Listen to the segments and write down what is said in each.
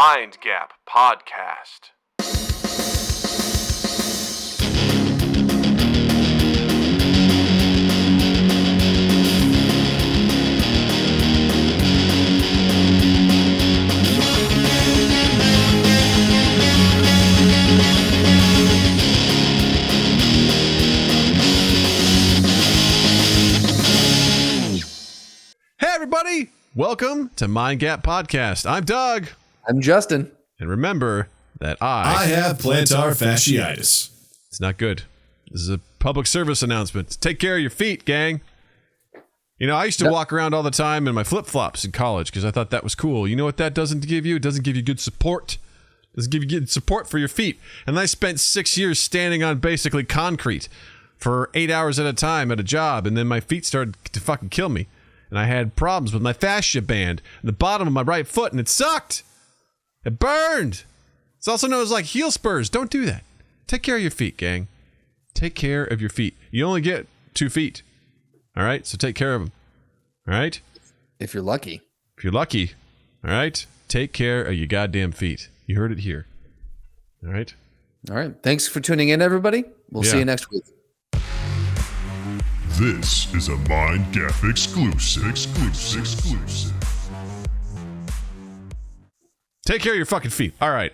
Mind Gap Podcast. Hey everybody, welcome to Mind Gap Podcast. I'm Doug. I'm Justin. And remember that I have plantar fasciitis. It's not good. This is a public service announcement. Take care of your feet, gang. You know, I used to walk around all the time in my flip-flops in college because I thought that was cool. You know what that doesn't give you? It doesn't give you good support. It doesn't give you good support for your feet. And I spent 6 years standing on basically concrete for 8 hours at a time at a job, and then my feet started to fucking kill me. And I had problems with my fascia band in the bottom of my right foot, and it sucked. It burned. It's also known as like heel spurs. Don't do that. Take care of your feet, gang. Take care of your feet. You only get 2 feet. All right? So take care of them. All right? If you're lucky. If you're lucky. All right? Take care of your goddamn feet. You heard it here. All right? All right. Thanks for tuning in, everybody. We'll see you next week. This is a Mind Gap exclusive. Take care of your fucking feet. All right.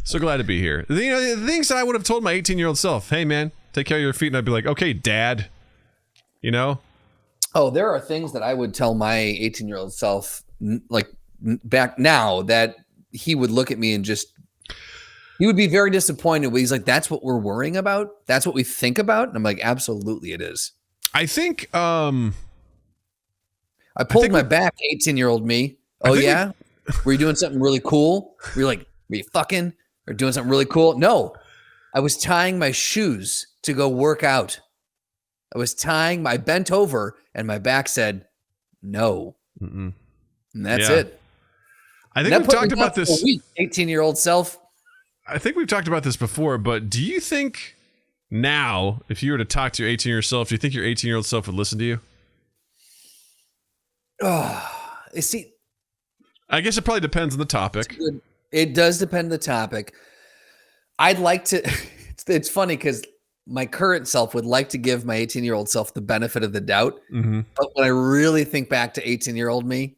So glad to be here. You know, the things that I would have told my 18-year-old self, hey, man, take care of your feet. And I'd be like, okay, dad. You know? Oh, there are things that I would tell my 18-year-old self, like back now, that he would look at me and just, he would be very disappointed. He's like, that's what we're worrying about? That's what we think about? And I'm like, absolutely it is. I think, I pulled my back, 18-year-old me. Oh, yeah? Were you doing something really cool? Were you like, were you fucking or doing something really cool? No. I was tying my shoes to go work out. I bent over and my back said, no. Mm-mm. And that's it. I think we've talked about this. 18-year-old self. I think we've talked about this before, but do you think now, if you were to talk to your 18-year-old self, do you think your 18-year-old self would listen to you? Oh, see, I guess it probably depends on the topic. It does depend on the topic. I'd like to, it's funny because my current self would like to give my 18-year-old self the benefit of the doubt. Mm-hmm. But when I really think back to 18-year-old me,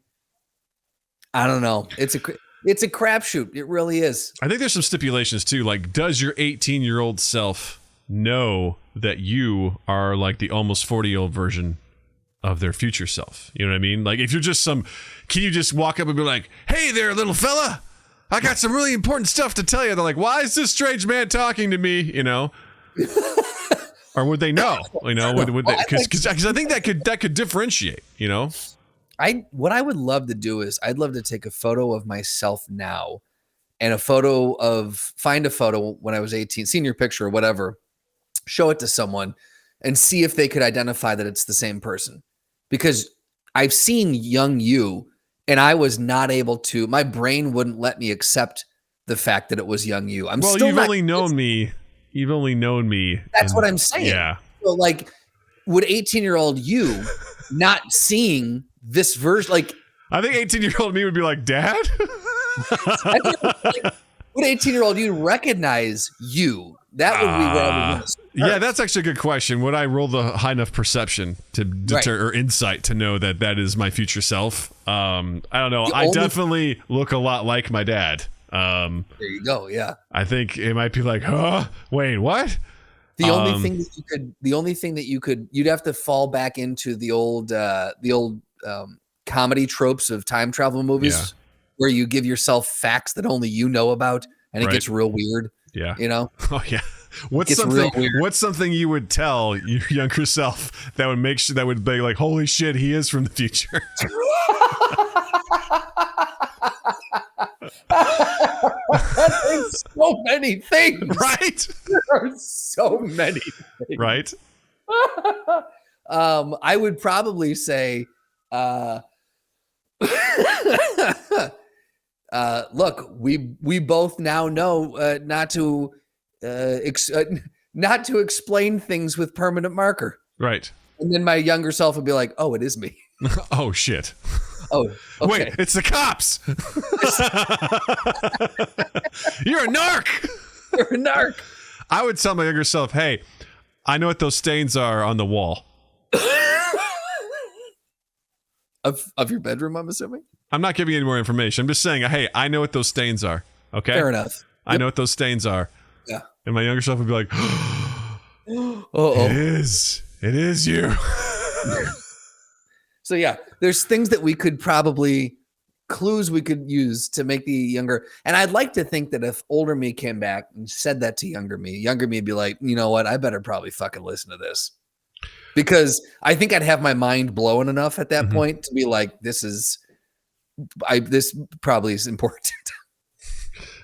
I don't know. It's a crapshoot. It really is. I think there's some stipulations too. Like, does your 18-year-old self know that you are like the almost 40-year-old version of their future self? You know what I mean? Like, if you're just can you just walk up and be like, hey there, little fella, I got some really important stuff to tell you. They're like, why is this strange man talking to me? You know? Or would they know? You know, would they? Because I think that could differentiate, you know? What I would love to do is I'd love to take a photo of myself now and find a photo when I was 18, senior picture or whatever, show it to someone and see if they could identify that it's the same person. Because I've seen young you and I was not able to, my brain wouldn't let me accept the fact that it was young you. You've only known me. That's what I'm saying. Yeah. So like, would 18-year-old you not seeing this version, like, I think 18-year-old me would be like, Dad? Would 18-year-old you recognize you? That would be where I would. Yeah, that's actually a good question. Would I roll the high enough perception to deter or insight to know that is my future self? I don't know. I definitely look a lot like my dad. There you go. Yeah. I think it might be like, huh? Wait, what? The only thing that you'd have to fall back into the old comedy tropes of time travel movies where you give yourself facts that only you know about and it gets real weird. Yeah. You know? Oh yeah. What's something you would tell your younger self that would be like, holy shit, he is from the future? There's so many things. Right? There are so many things. Right? I would probably say, look, we both now know not to explain things with permanent marker. Right. And then my younger self would be like, oh, it is me. Oh, shit. Oh, okay. Wait, it's the cops. You're a narc. You're a narc. I would tell my younger self, hey, I know what those stains are on the wall. Of your bedroom, I'm assuming? I'm not giving you any more information. I'm just saying, hey, I know what those stains are. Okay? Fair enough. I know what those stains are. Yeah. And my younger self would be like, Uh-oh. It is you. So yeah, there's things that we could probably, clues we could use to make the younger. And I'd like to think that if older me came back and said that to younger me would be like, you know what? I better probably fucking listen to this. Because I think I'd have my mind blown enough at that point to be like, this probably is important.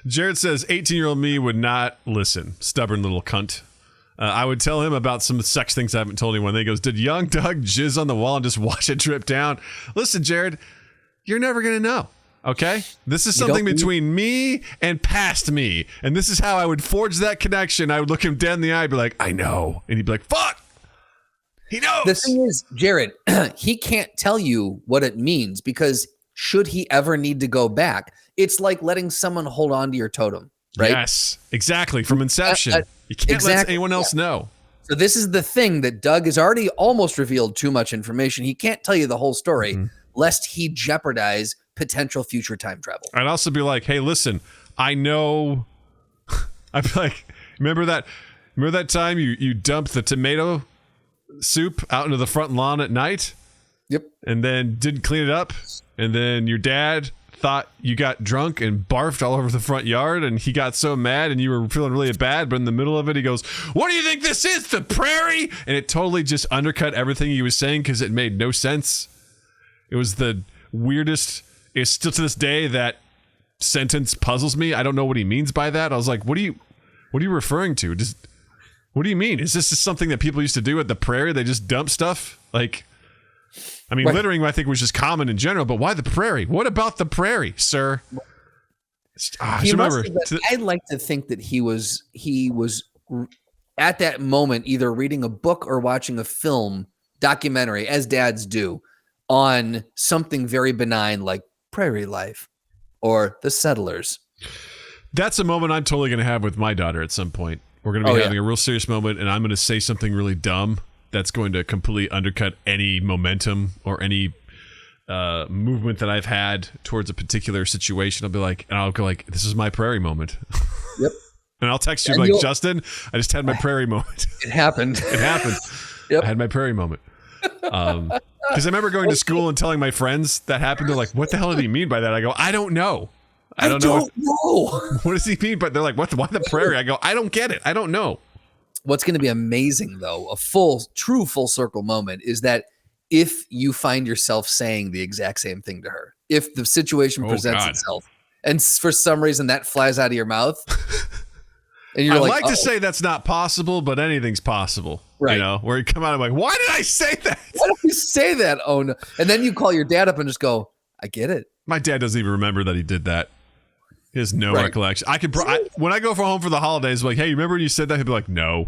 Jared says 18-year-old me would not listen. Stubborn little cunt. I would tell him about some sex things I haven't told anyone. Then he goes, did young Doug jizz on the wall and just watch it drip down? Listen, Jared, you're never going to know. Okay? This is something between me and past me. And this is how I would forge that connection. I would look him dead in the eye and be like, I know. And he'd be like, fuck. He knows. The thing is, Jared, he can't tell you what it means because should he ever need to go back, it's like letting someone hold on to your totem, right? Yes, exactly. From inception. You can't let anyone else know. So this is the thing that Doug has already almost revealed too much information. He can't tell you the whole story lest he jeopardize potential future time travel. I'd also be like, hey, listen, I know. I'd be like, remember that time you dumped the tomato soup out into the front lawn at night? Yep. And then didn't clean it up? And then your dad thought you got drunk and barfed all over the front yard, and he got so mad and you were feeling really bad, but in the middle of it he goes, what do you think this is, the prairie? And it totally just undercut everything he was saying because it made no sense. It was the weirdest. It's still to this day that sentence puzzles me. I don't know what he means by that. I was like, what are you referring to? What do you mean? Is this just something that people used to do at the prairie? They just dump stuff? Like, I mean, littering, I think, was just common in general, but why the prairie? What about the prairie, sir? I'd like to think that he was at that moment either reading a book or watching a film documentary, as dads do, on something very benign like prairie life or the settlers. That's a moment I'm totally going to have with my daughter at some point. We're going to be having a real serious moment, and I'm going to say something really dumb that's going to completely undercut any momentum or any movement that I've had towards a particular situation. I'll be like, and I'll go like, this is my prairie moment. Yep. And I'll text you like, Justin, I just had my prairie moment. It happened. It happened. Yep. I had my prairie moment. Because I remember going to school and telling my friends that happened. They're like, what the hell did he mean by that? I go, I don't know. I don't know. What does he mean? But they're like, why the prairie? I go, I don't get it. I don't know. What's going to be amazing, though, a true full circle moment is that if you find yourself saying the exact same thing to her, if the situation presents itself and for some reason that flies out of your mouth. And you're I'd like to say that's not possible, but anything's possible. Right. You know, where you come out and like, why did I say that? Why don't you say that? Oh, no. And then you call your dad up and just go, I get it. My dad doesn't even remember that he did that. He has no recollection. I could when I go home for the holidays, like, hey, you remember when you said that? He'd be like, no.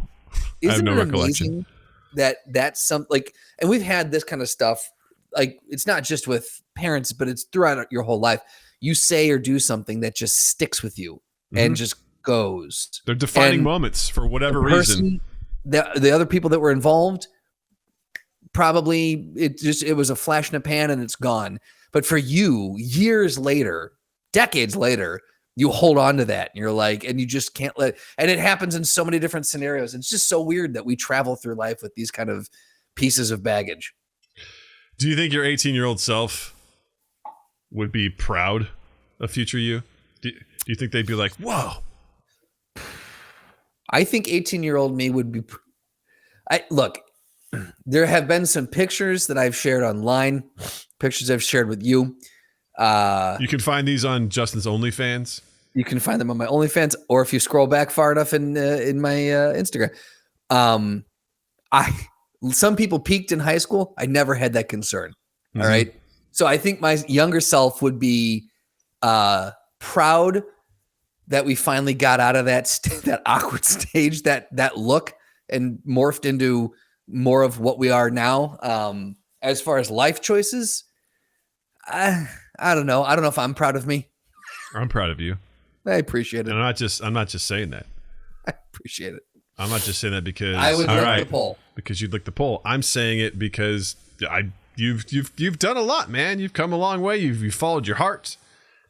I have no recollection. That's some like, and we've had this kind of stuff. Like, it's not just with parents, but it's throughout your whole life. You say or do something that just sticks with you and just goes. They're defining moments for whatever reason. The other people that were involved, probably it was a flash in a pan and it's gone. But for you, years later, decades later, you hold on to that and you're like, and you just can't and it happens in so many different scenarios. It's just so weird that we travel through life with these kind of pieces of baggage. Do you think your 18-year-old self would be proud of future you? Do you think they'd be like, whoa? I think 18-year-old me would be. Look, there have been some pictures that I've shared online, pictures I've shared with you. You can find these on Justin's OnlyFans. You can find them on my OnlyFans, or if you scroll back far enough in my Instagram. Some people peaked in high school. I never had that concern. All right. So I think my younger self would be proud that we finally got out of that awkward stage, that look, and morphed into more of what we are now. As far as life choices, I don't know. I don't know if I'm proud of me. I'm proud of you. I appreciate it. And I'm not just saying that. I appreciate it. I'm not just saying that because I would lick the pole. Because you'd lick the pole. I'm saying it because you've done a lot, man. You've come a long way. You've followed your heart,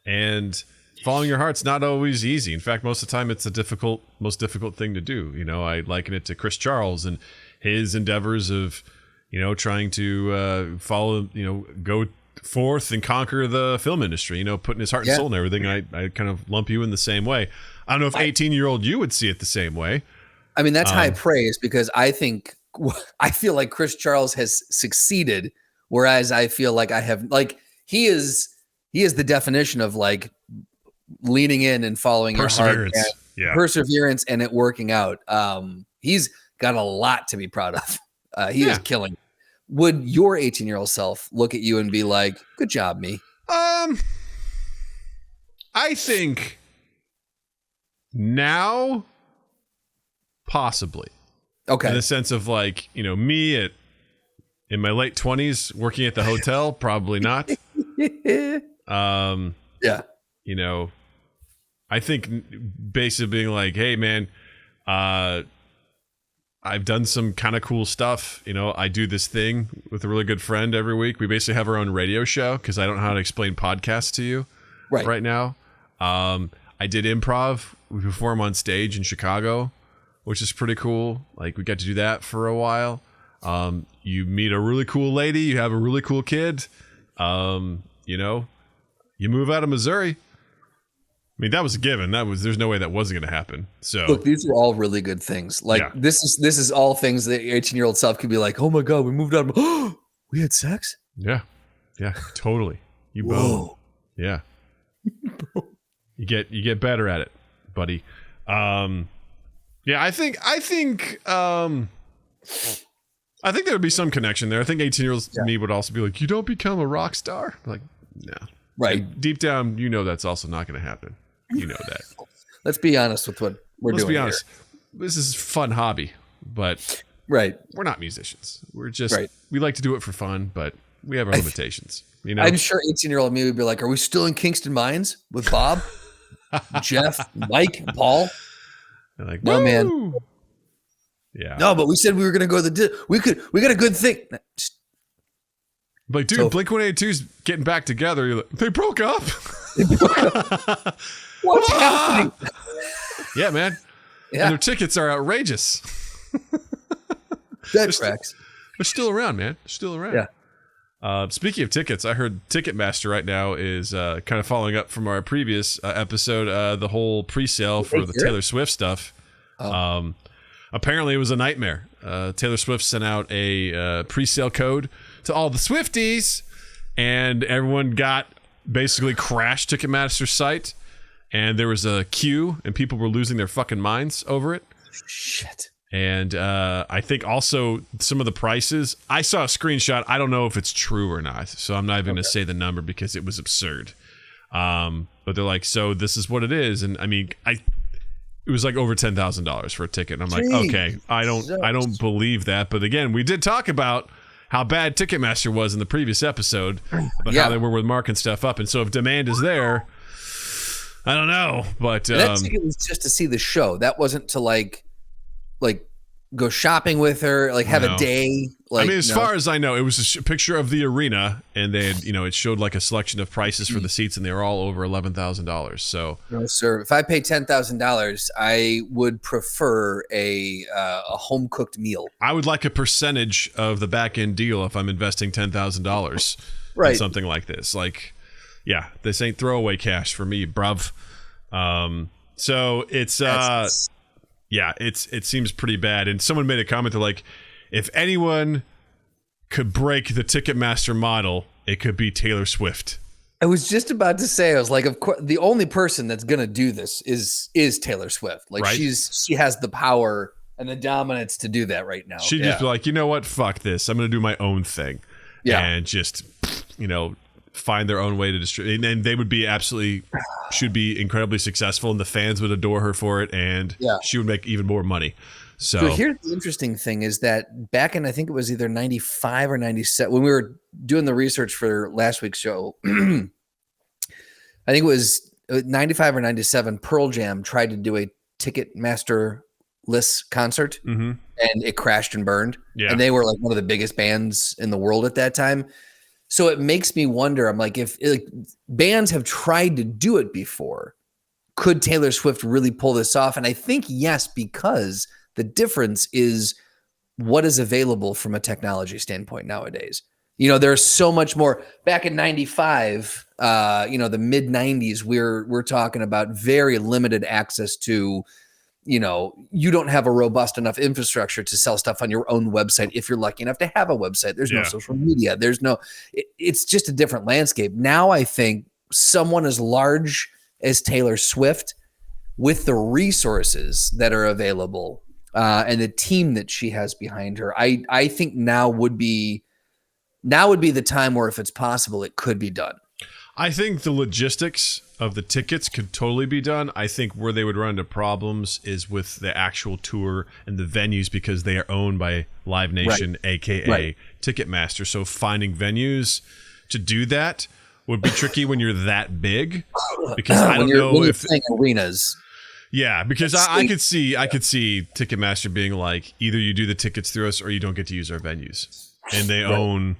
and following your heart's not always easy. In fact, most of the time, it's the most difficult thing to do. You know, I liken it to Chris Charles and his endeavors of, you know, trying to follow, you know, go forth and conquer the film industry. You know, putting his heart and soul in everything. I kind of lump you in the same way. I don't know if 18-year-old you would see it the same way. I mean, that's high praise because I feel like Chris Charles has succeeded, whereas I feel like I have, like, he is the definition of like leaning in and following your heart, and perseverance, and it working out. He's got a lot to be proud of. He is killing. Would your 18-year-old self look at you and be like, "Good job, me"? I think now. Possibly. Okay. In the sense of like, you know, me in my late 20s working at the hotel, probably not. Yeah. You know, I think basically being like, hey man, I've done some kind of cool stuff. You know, I do this thing with a really good friend every week. We basically have our own radio show because I don't know how to explain podcasts to you right now. I did improv. We perform on stage in Chicago, which is pretty cool. Like, we got to do that for a while. You meet a really cool lady. You have a really cool kid. You know, you move out of Missouri. I mean, that was a given. There's no way that wasn't going to happen. So look, these are all really good things. Like this is all things that 18-year-old self could be like, oh my God, we moved out. Oh, we had sex. Yeah. Yeah, totally. You both. Yeah. You get better at it, buddy. Yeah, I think there would be some connection there. I think 18-year-old me would also be like, you don't become a rock star? Like, no. Right. And deep down, you know that's also not going to happen. You know that. Let's be honest with what we're doing. Let's be honest. Here. This is a fun hobby, but we're not musicians. We're just we like to do it for fun, but we have our limitations. You know, I'm sure 18-year-old me would be like, "Are we still in Kingston Mines with Bob, Jeff, Mike, Paul?" They're like, no, man. Yeah. No, but we said we were going to go to the. We got a good thing. Like, dude, Blink-182's getting back together. You're like, they broke up. What's happening? Yeah, man. Yeah. And their tickets are outrageous. That tracks. They're still around, man. They're still around. Yeah. Speaking of tickets, I heard Ticketmaster right now is kind of following up from our previous episode, the whole pre-sale for the Taylor Swift stuff. Apparently, it was a nightmare. Taylor Swift sent out a pre-sale code to all the Swifties, and everyone got basically crashed Ticketmaster's site, and there was a queue, and people were losing their fucking minds over it. Shit. And I think also some of the prices, I saw a screenshot. I don't know if it's true or not, so I'm not even going to say the number because it was absurd. But they're like, so this is what it is. And I mean, it was like over $10,000 for a ticket. And I'm like, okay, I don't believe that. But again, we did talk about how bad Ticketmaster was in the previous episode, about how they were with marking stuff up. And so if demand is there, I don't know. But that ticket was just to see the show. That wasn't to like go shopping with her, like have a day. Like, I mean, as far as I know, it was a picture of the arena, and they had, it showed like a selection of prices for the seats, and they were all over $11,000. So, no, sir. If I pay $10,000, I would prefer a home cooked meal. I would like a percentage of the back end deal if I'm investing $10,000 in something like this. Like, yeah, this ain't throwaway cash for me, bruv. So it's yeah, it seems pretty bad. And someone made a comment, they're like, if anyone could break the Ticketmaster model, it could be Taylor Swift. I was just about to say, I was like, of course, the only person that's gonna do this is Taylor Swift. Like, she has the power and the dominance to do that right now. She'd just be like, you know what? Fuck this. I'm gonna do my own thing. Yeah. And just, find their own way to distribute, and they would be should be incredibly successful, and the fans would adore her for it, and she would make even more money. So here's the interesting thing is that back in, I think it was either 95 or 97, when we were doing the research for last week's show, I think it was 95 or 97, Pearl Jam tried to do a Ticketmaster-less concert, and it crashed and burned. Yeah. And they were like one of the biggest bands in the world at that time. So it makes me wonder, I'm like, if bands have tried to do it before, could Taylor Swift really pull this off? And I think yes, because the difference is what is available from a technology standpoint nowadays. There's so much more. Back in 95, the mid 90s, we're talking about very limited access to, you don't have a robust enough infrastructure to sell stuff on your own website. If you're lucky enough to have a website, there's no social media. It's just a different landscape. Now I think someone as large as Taylor Swift, with the resources that are available, and the team that she has behind her, I think now would be the time where, if it's possible, it could be done. I think the logistics of the tickets could totally be done. I think where they would run into problems is with the actual tour and the venues, because they are owned by Live Nation, aka Ticketmaster. So finding venues to do that would be tricky when you're that big, because I don't know if arenas. Yeah, because I could see Ticketmaster being like, either you do the tickets through us or you don't get to use our venues. And they own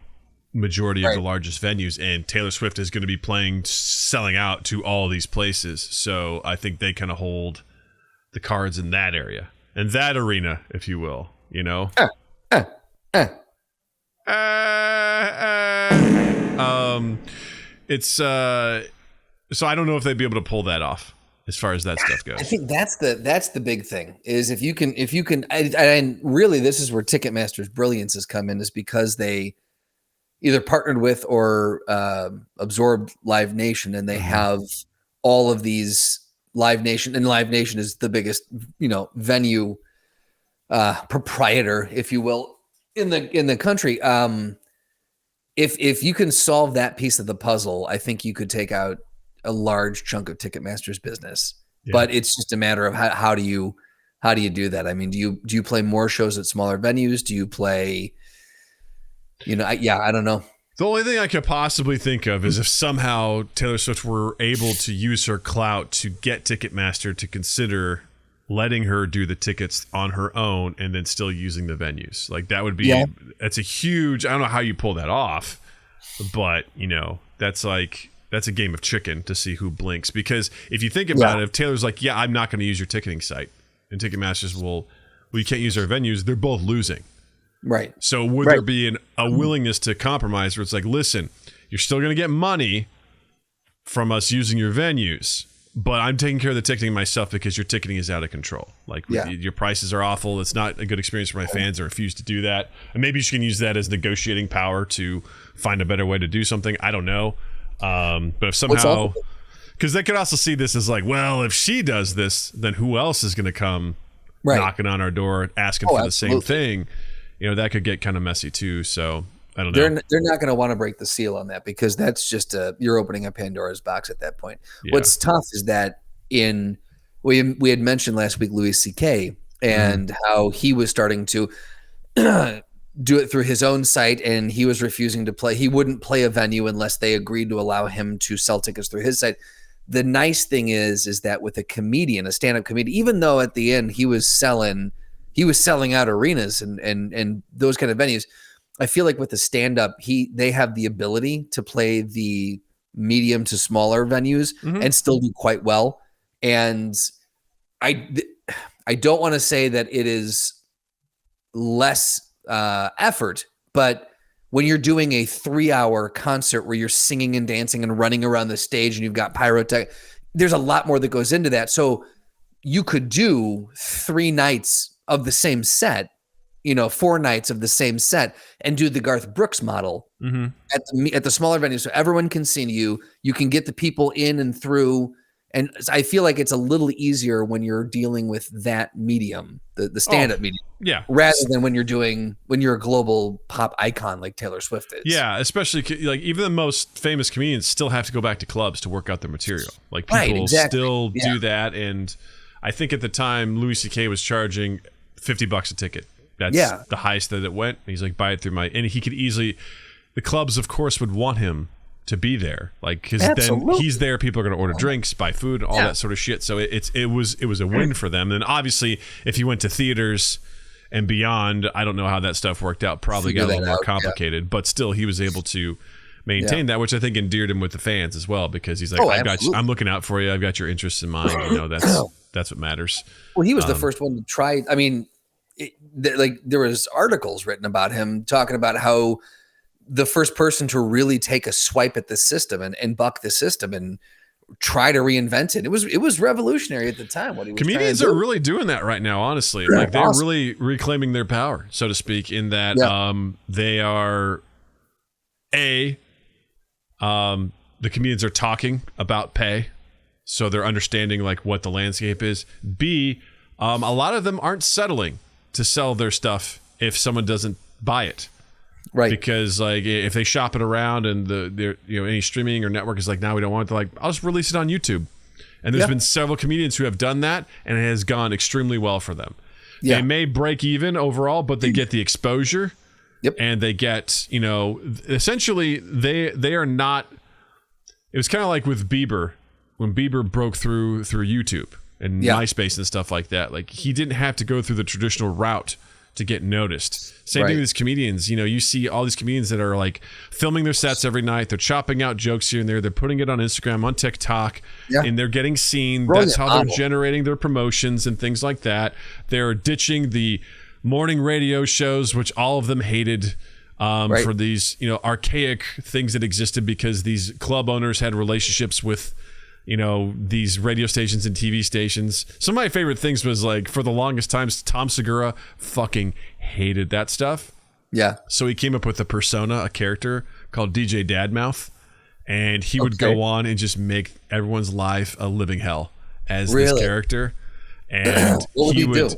majority of the largest venues, and Taylor Swift is going to be selling out to all these places. So I think they kind of hold the cards in that area, and that arena, if you will, it's so I don't know if they'd be able to pull that off. As far as that stuff goes, I think that's the big thing, is if you can, and really this is where Ticketmaster's brilliance has come in, is because they either partnered with or absorbed Live Nation, and they have all of these Live Nation, and Live Nation is the biggest, venue proprietor, if you will, in the country. If you can solve that piece of the puzzle, I think you could take out a large chunk of Ticketmaster's business. But it's just a matter of how do you do that? I mean, do you play more shows at smaller venues? Do you play, I don't know. The only thing I could possibly think of is if somehow Taylor Swift were able to use her clout to get Ticketmaster to consider letting her do the tickets on her own and then still using the venues. Like that would be, that's a huge, I don't know how you pull that off, but that's a game of chicken to see who blinks. Because if you think about it, if Taylor's like, I'm not going to use your ticketing site, and Ticketmaster's you can't use our venues, they're both losing. Right. So would there be a willingness to compromise where it's like, listen, you're still going to get money from us using your venues, but I'm taking care of the ticketing myself because your ticketing is out of control. Like your prices are awful. It's not a good experience for my fans. I refuse to do that. And maybe you can use that as negotiating power to find a better way to do something. I don't know. But if somehow, because they could also see this as like, well, if she does this, then who else is going to come knocking on our door asking for the same thing? That could get kind of messy too. So I don't know. They're not going to want to break the seal on that, because that's just you're opening a Pandora's box at that point. Yeah. What's tough is that we had mentioned last week Louis C.K. and how he was starting to do it through his own site, and he was refusing to play. He wouldn't play a venue unless they agreed to allow him to sell tickets through his site. The nice thing is that with a comedian, a stand-up comedian, even though at the end he was selling out arenas and those kind of venues, I feel like with the stand-up, they have the ability to play the medium to smaller venues and still do quite well. And I don't want to say that it is less effort, but when you're doing a 3-hour concert where you're singing and dancing and running around the stage and you've got pyrotech, there's a lot more that goes into that. So you could do 3 nights of the same set, 4 nights of the same set, and do the Garth Brooks model at the smaller venue, so everyone can see you. You can get the people in and through. And I feel like it's a little easier when you're dealing with that medium, the stand-up medium, rather than when you're a global pop icon like Taylor Swift is. Yeah, especially like even the most famous comedians still have to go back to clubs to work out their material. Like people still do that, and I think at the time Louis C.K. was charging $50 a ticket. That's the highest that it went. He's like, buy it through and he could easily, the clubs of course would want him to be there, like, because then he's there, people are going to order drinks, buy food, all that sort of shit. So it was a win for them. And obviously if you went to theaters and beyond, I don't know how that stuff worked out, probably got a little more complicated, but still he was able to maintain that, which I think endeared him with the fans as well, because he's like, I'm looking out for you, I've got your interests in mind, that's what matters. Well, he was the first one to try. I mean, there was articles written about him talking about how the first person to really take a swipe at the system and buck the system and try to reinvent it. It was revolutionary at the time. What he was comedians are really doing that right now, honestly. Like they're really reclaiming their power, so to speak, in that they are the comedians are talking about pay, so they're understanding like what the landscape is. B, a lot of them aren't settling to sell their stuff if someone doesn't buy it. Right. Because like if they shop it around and any streaming or network is like, now we don't want it, like, I'll just release it on YouTube. And there's been several comedians who have done that and it has gone extremely well for them. Yeah. They may break even overall, but they get the exposure. Yep. And they get, essentially they are not, it was kind of like with Bieber, when Bieber broke through YouTube and MySpace and stuff like that. Like he didn't have to go through the traditional route to get noticed. Same thing with these comedians. You see all these comedians that are like filming their sets every night. They're chopping out jokes here and there. They're putting it on Instagram, on TikTok, and they're getting seen. That's how they're generating their promotions and things like that. They're ditching the morning radio shows, which all of them hated, for these, archaic things that existed because these club owners had relationships with, these radio stations and TV stations. Some of my favorite things was like, for the longest times, Tom Segura fucking hated that stuff. Yeah. So he came up with a character called DJ Dadmouth, and he would go on and just make everyone's life a living hell as this character. And what would he do?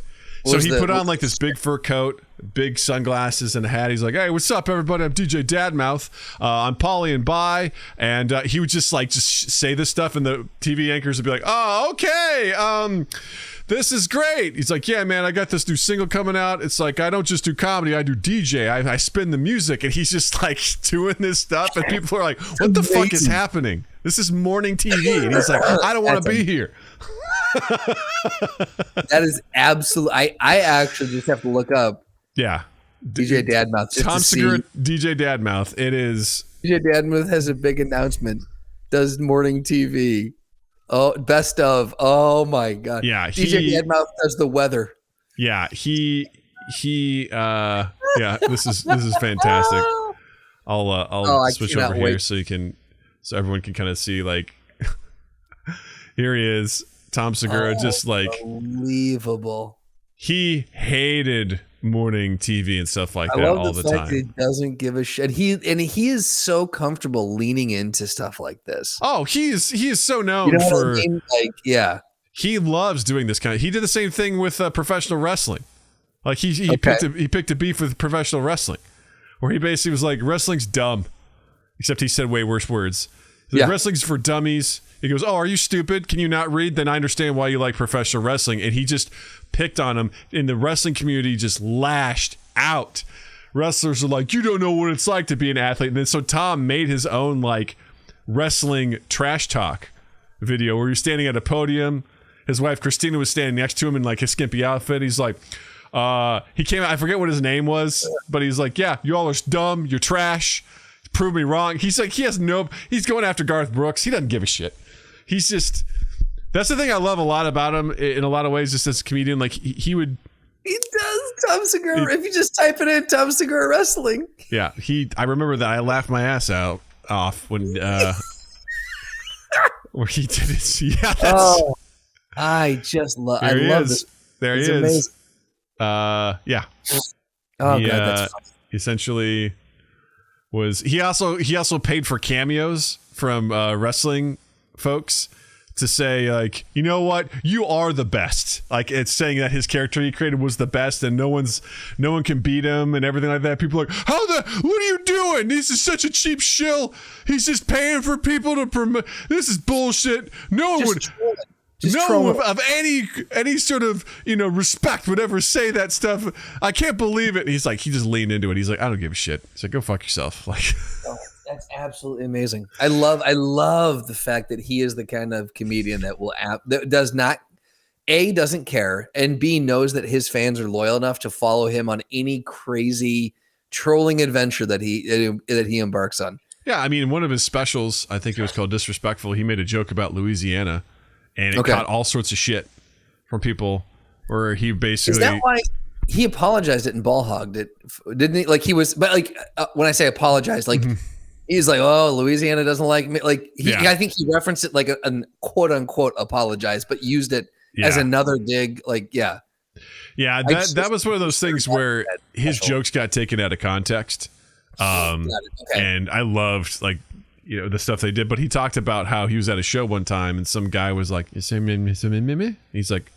So he put on like this big fur coat, big sunglasses, and a hat. He's like, "Hey, what's up, everybody? I'm DJ Dadmouth. I'm Polly and Bye." And he would just say this stuff, and the TV anchors would be like, "Oh, okay. This is great." He's like, "Yeah, man, I got this new single coming out. It's like I don't just do comedy, I do DJ. I spin the music." And he's just like doing this stuff, and people are like, "What the fuck is happening? This is morning TV." And he's like, "I don't want to be here." That is absolute. I actually just have to look up. Yeah, DJ Dadmouth. Tom Segura, DJ Dadmouth. It is. DJ Dadmouth has a big announcement. Does morning TV. Oh, best of. Oh my god. Yeah, DJ Dadmouth does the weather. Yeah, he. Yeah, this is fantastic. I'll switch over here so everyone can kind of see, like, here he is. Tom Segura, just like unbelievable. He hated morning TV and stuff like that all the time. He doesn't give a shit. He is so comfortable leaning into stuff like this. Oh, he is so known for. What I mean? Like, yeah, he loves doing this kind of. He did the same thing with professional wrestling. Like he picked a beef with professional wrestling, where he basically was like, wrestling's dumb, except he said way worse words. Like, wrestling's for dummies. He goes, "Oh, are you stupid? Can you not read? Then I understand why you like professional wrestling." And he just picked on him. In the wrestling community, just lashed out. Wrestlers are like, "You don't know what it's like to be an athlete." And then so Tom made his own like wrestling trash talk video where he's standing at a podium. His wife Christina was standing next to him in like his skimpy outfit. He's like, he came out, I forget what his name was, but he's like, "Yeah, you all are dumb. You're trash. Prove me wrong." He's like, he's going after Garth Brooks. He doesn't give a shit. He's just, that's the thing I love a lot about him in a lot of ways, just as a comedian. Like he does Tom Segura. If you just type it in, Tom Segura wrestling. Yeah. I remember that I laughed my ass off when, where he did it. Yeah. I love this. There he is. Amazing. Yeah. Oh god, that's funny. Essentially he also paid for cameos from wrestling folks to say, like, "You know what, you are the best." Like, it's saying that his character he created was the best and no one can beat him and everything like that. People are like, what are you doing? This is such a cheap shill. He's just paying for people to promote. This is bullshit. No one would. Just no troll of any sort of respect would ever say that stuff. I can't believe it. And he's like, he just leaned into it. He's like, I don't give a shit. He's like, go fuck yourself. Like, that's absolutely amazing. I love the fact that he is the kind of comedian that that does not doesn't care, and B knows that his fans are loyal enough to follow him on any crazy trolling adventure that he embarks on. Yeah, I mean, one of his specials, I think it was called Disrespectful, he made a joke about Louisiana, and it caught all sorts of shit from people where he basically... Is that why he apologized it and ball hogged it? Didn't he? Like, he was... But, like, when I say apologize, like, he's like, oh, Louisiana doesn't like me. Like, I think he referenced it like a quote-unquote apologize, but used it as another dig. Like, yeah. Yeah, that was one of those things where his jokes got taken out of context. And I loved the stuff they did, but he talked about how he was at a show one time and some guy was like, he's like,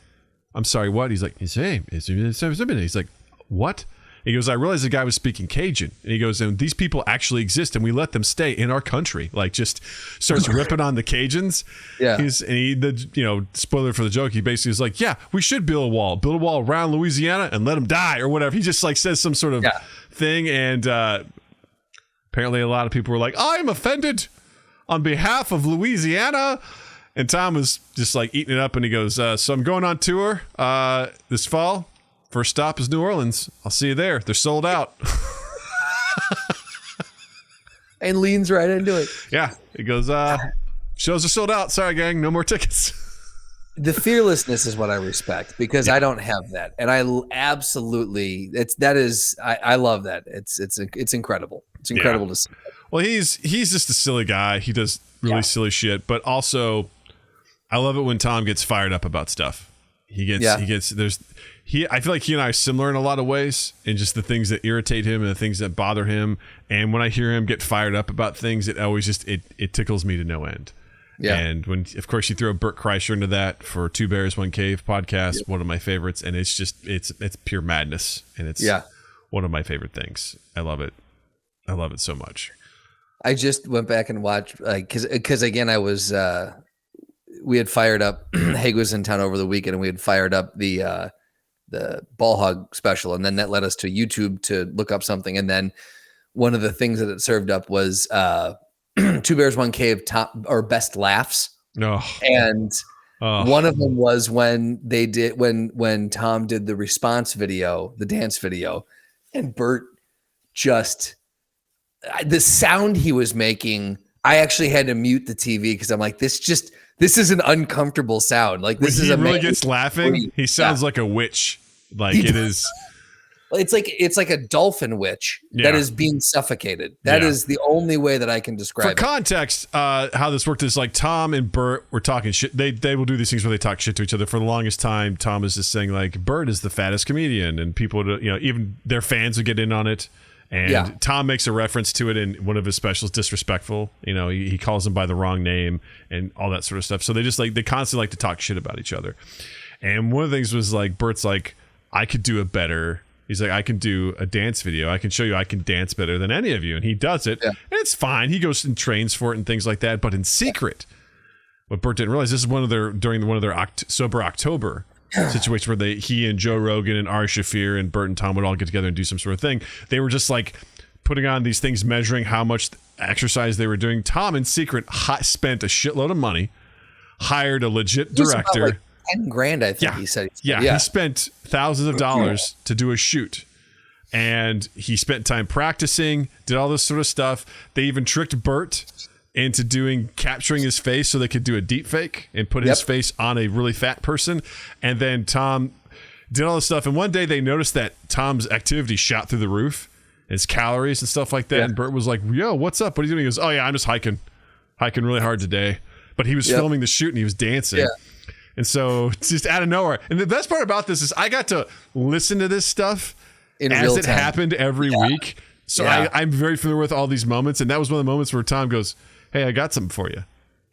I'm sorry, what? He's like, he's like, what? He goes, I realized the guy was speaking Cajun, and he goes, and these people actually exist and we let them stay in our country. Like, just starts ripping on the Cajuns. Yeah. Spoiler for the joke, he basically is like, yeah, we should build a wall around Louisiana and let them die or whatever. He just like says some sort of thing, and apparently a lot of people were like, I am offended on behalf of Louisiana. And Tom was just like eating it up, and he goes, so I'm going on tour this fall. First stop is New Orleans. I'll see you there. They're sold out. And leans right into it. Yeah. He goes, shows are sold out. Sorry, gang. No more tickets. The fearlessness is what I respect, because I don't have that. And I absolutely, I love that. It's incredible. It's incredible to see. Well, he's just a silly guy. He does really silly shit, but also I love it when Tom gets fired up about stuff. I feel like he and I are similar in a lot of ways, and just the things that irritate him and the things that bother him. And when I hear him get fired up about things, it always just, it tickles me to no end. Yeah. And when, of course, you throw Bert Kreischer into that for Two Bears, One Cave podcast, one of my favorites. And it's just, it's pure madness. And it's one of my favorite things. I love it. I love it so much. I just went back and watched, cause again, we had fired up, Haig was in town over the weekend, and we had fired up the ball hog special. And then that led us to YouTube to look up something. And then one of the things that it served up was Two Bears, One Cave top or best laughs. And one of them was when when Tom did the response video, the dance video, and Bert just, the sound he was making, I actually had to mute the TV because I'm like, this is an uncomfortable sound. Like, this is really gets laughing. He sounds like a witch. Like, it is. It's like a dolphin witch that is being suffocated. That is the only way that I can describe it. For context, how this worked is like Tom and Bert were talking shit. They will do these things where they talk shit to each other. For the longest time, Tom was just saying like, Bert is the fattest comedian, and people would, even their fans would get in on it. And Tom makes a reference to it in one of his specials, Disrespectful. He calls him by the wrong name and all that sort of stuff. So they just they constantly like to talk shit about each other. And one of the things was like, Bert's like, I could do it better. He's like, I can do a dance video. I can show you I can dance better than any of you. And he does it. Yeah. And it's fine. He goes and trains for it and things like that. But in secret, what Bert didn't realize, this is during one of their Sober October situation where he and Joe Rogan and Ari Shaffir and Bert and Tom would all get together and do some sort of thing. They were just like putting on these things, measuring how much exercise they were doing. Tom in secret spent a shitload of money, hired a legit director. Like $10,000, I think he said. He spent thousands of dollars to do a shoot. And he spent time practicing, did all this sort of stuff. They even tricked Bert into capturing his face so they could do a deep fake and put his face on a really fat person. And then Tom did all this stuff. And one day they noticed that Tom's activity shot through the roof, his calories and stuff like that. And Bert was like, yo, what's up? What are you doing? He goes, oh yeah, I'm just hiking really hard today. But he was filming the shoot and he was dancing. Yeah. And so it's just out of nowhere. And the best part about this is I got to listen to this stuff as it happened every week. So I'm very familiar with all these moments. And that was one of the moments where Tom goes, hey, I got something for you.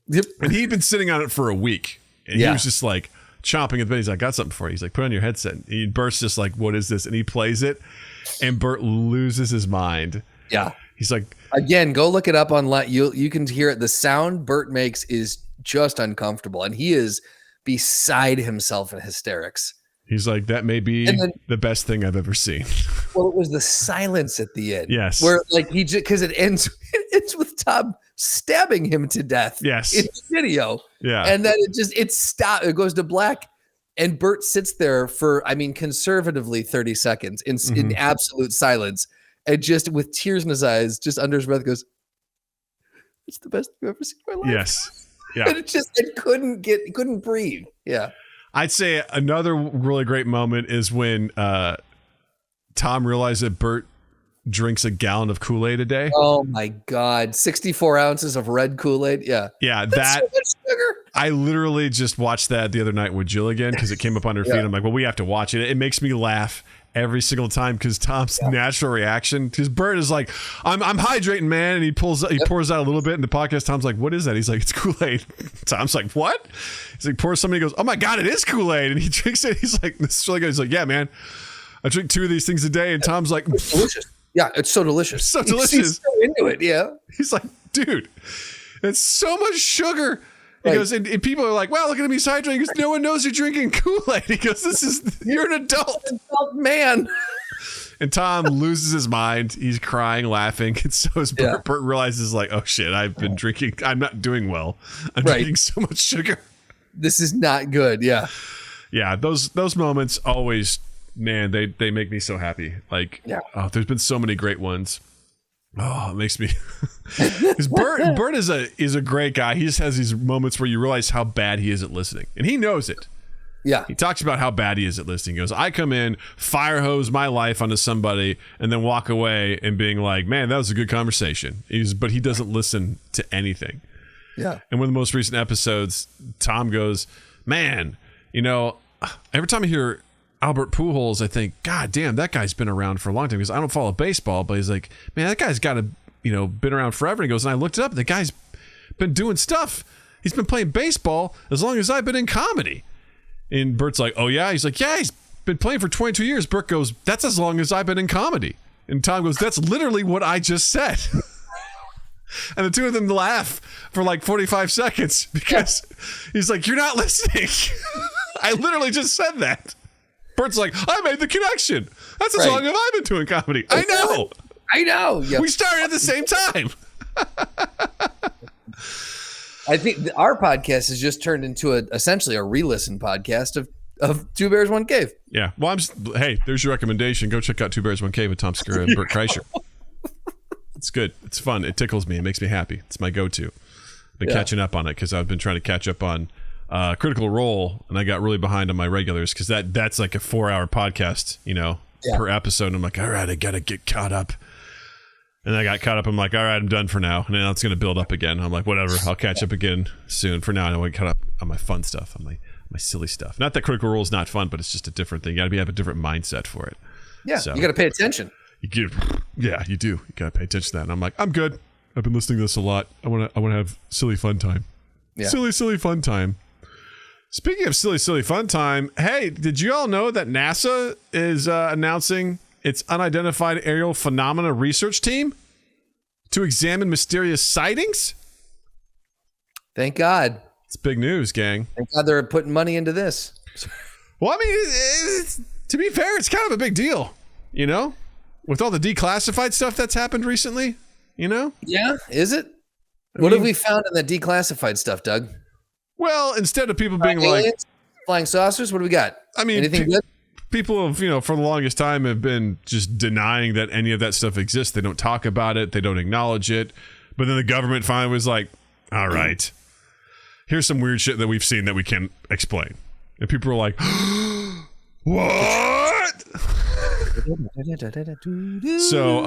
Yep. And he'd been sitting on it for a week. And he was just like chomping at the bit. He's like, I got something for you. He's like, put on your headset. And Bert's just like, what is this? And he plays it. And Bert loses his mind. Yeah. He's like, again, go look it up online. You can hear it. The sound Bert makes is just uncomfortable. And he is beside himself in hysterics. He's like, that may be the best thing I've ever seen. Well, it was the silence at the end. Yes. Where like because it ends with Tom stabbing him to death. Yes. In the video. Yeah. And then it goes to black. And Bert sits there for, conservatively 30 seconds in absolute silence. And just with tears in his eyes, just under his breath goes, it's the best I've ever seen in my life. Yes. Yeah. And it couldn't breathe. Yeah. I'd say another really great moment is when Tom realized that Bert drinks a gallon of Kool-Aid a day. Oh my God. 64 ounces of red Kool-Aid. Yeah. Yeah. That's so much sugar. I literally just watched that the other night with Jill again because it came up on her feed. I'm like, well, we have to watch it. It makes me laugh every single time because Tom's natural reaction, because Bert is like, I'm hydrating, man, and he pours out a little bit in the podcast. Tom's like, what is that? He's like, it's Kool-Aid. Tom's like, what? He's like, pours somebody, goes, oh my God, it is Kool-Aid, and he drinks it. He's like, this is really good. He's like, yeah, man, I drink 2 of these things a day, and Tom's like, it's delicious. Yeah, it's so delicious. It's so delicious. He's so into it. Yeah. He's like, dude, it's so much sugar. He goes, and people are like, well, look at him, he's hydrating. He goes, no one knows you're drinking Kool-Aid. He goes, you're an adult. Man. And Tom loses his mind. He's crying, laughing. And so as Bert realizes, like, oh shit, I've been drinking. I'm not doing well. I'm drinking so much sugar. This is not good. Yeah. Yeah. Those moments always, man, they make me so happy. Like, there's been so many great ones. Oh, it makes me. Because Bert is a great guy. He just has these moments where you realize how bad he is at listening, and he knows it. Yeah, he talks about how bad he is at listening. He goes, I come in, fire hose my life onto somebody, and then walk away and being like, man, that was a good conversation. But he doesn't listen to anything. Yeah. And one of the most recent episodes, Tom goes, man, every time I hear Albert Pujols, I think, God damn, that guy's been around for a long time, because I don't follow baseball, but he's like, man, that guy's got to, been around forever. And he goes, and I looked it up, and the guy's been doing stuff. He's been playing baseball as long as I've been in comedy. And Bert's like, oh yeah? He's like, yeah, he's been playing for 22 years. Bert goes, that's as long as I've been in comedy. And Tom goes, that's literally what I just said. And the two of them laugh for like 45 seconds because he's like, you're not listening. I literally just said that. Bert's like, I made the connection. That's as long as I've been doing comedy. I know. Yep. We started at the same time. I think our podcast has just turned into essentially a re-listen podcast of Two Bears, One Cave. Yeah. Well, hey, there's your recommendation. Go check out Two Bears, One Cave with Tom Segura and Bert Kreischer. It's good. It's fun. It tickles me. It makes me happy. It's my go-to. I've been catching up on it because I've been trying to catch up on Critical Role, and I got really behind on my regulars because that's like a 4-hour podcast, per episode. And I'm like, all right, I gotta get caught up. And I got caught up. I'm like, all right, I'm done for now. And then it's gonna build up again. I'm like, whatever, I'll catch up again soon. For now, I want to caught up on my fun stuff, on my silly stuff. Not that Critical Role is not fun, but it's just a different thing. You gotta have a different mindset for it. Yeah, so, you gotta pay attention. You do. You gotta pay attention to that. And I'm like, I'm good. I've been listening to this a lot. I want to have silly fun time. Yeah. Silly fun time. Speaking of silly fun time, hey, did you all know that NASA is announcing its Unidentified Aerial Phenomena research team to examine mysterious sightings? Thank God. It's big news, gang. Thank God they're putting money into this. Well, I mean, to be fair, it's kind of a big deal, with all the declassified stuff that's happened recently, Yeah, is it? What have we found in the declassified stuff, Doug? Well, instead of people being aliens, like flying saucers, what do we got? I mean, anything good? People have, for the longest time have been just denying that any of that stuff exists. They don't talk about it. They don't acknowledge it. But then the government finally was like, all right, here's some weird shit that we've seen that we can't explain. And people are like, what? So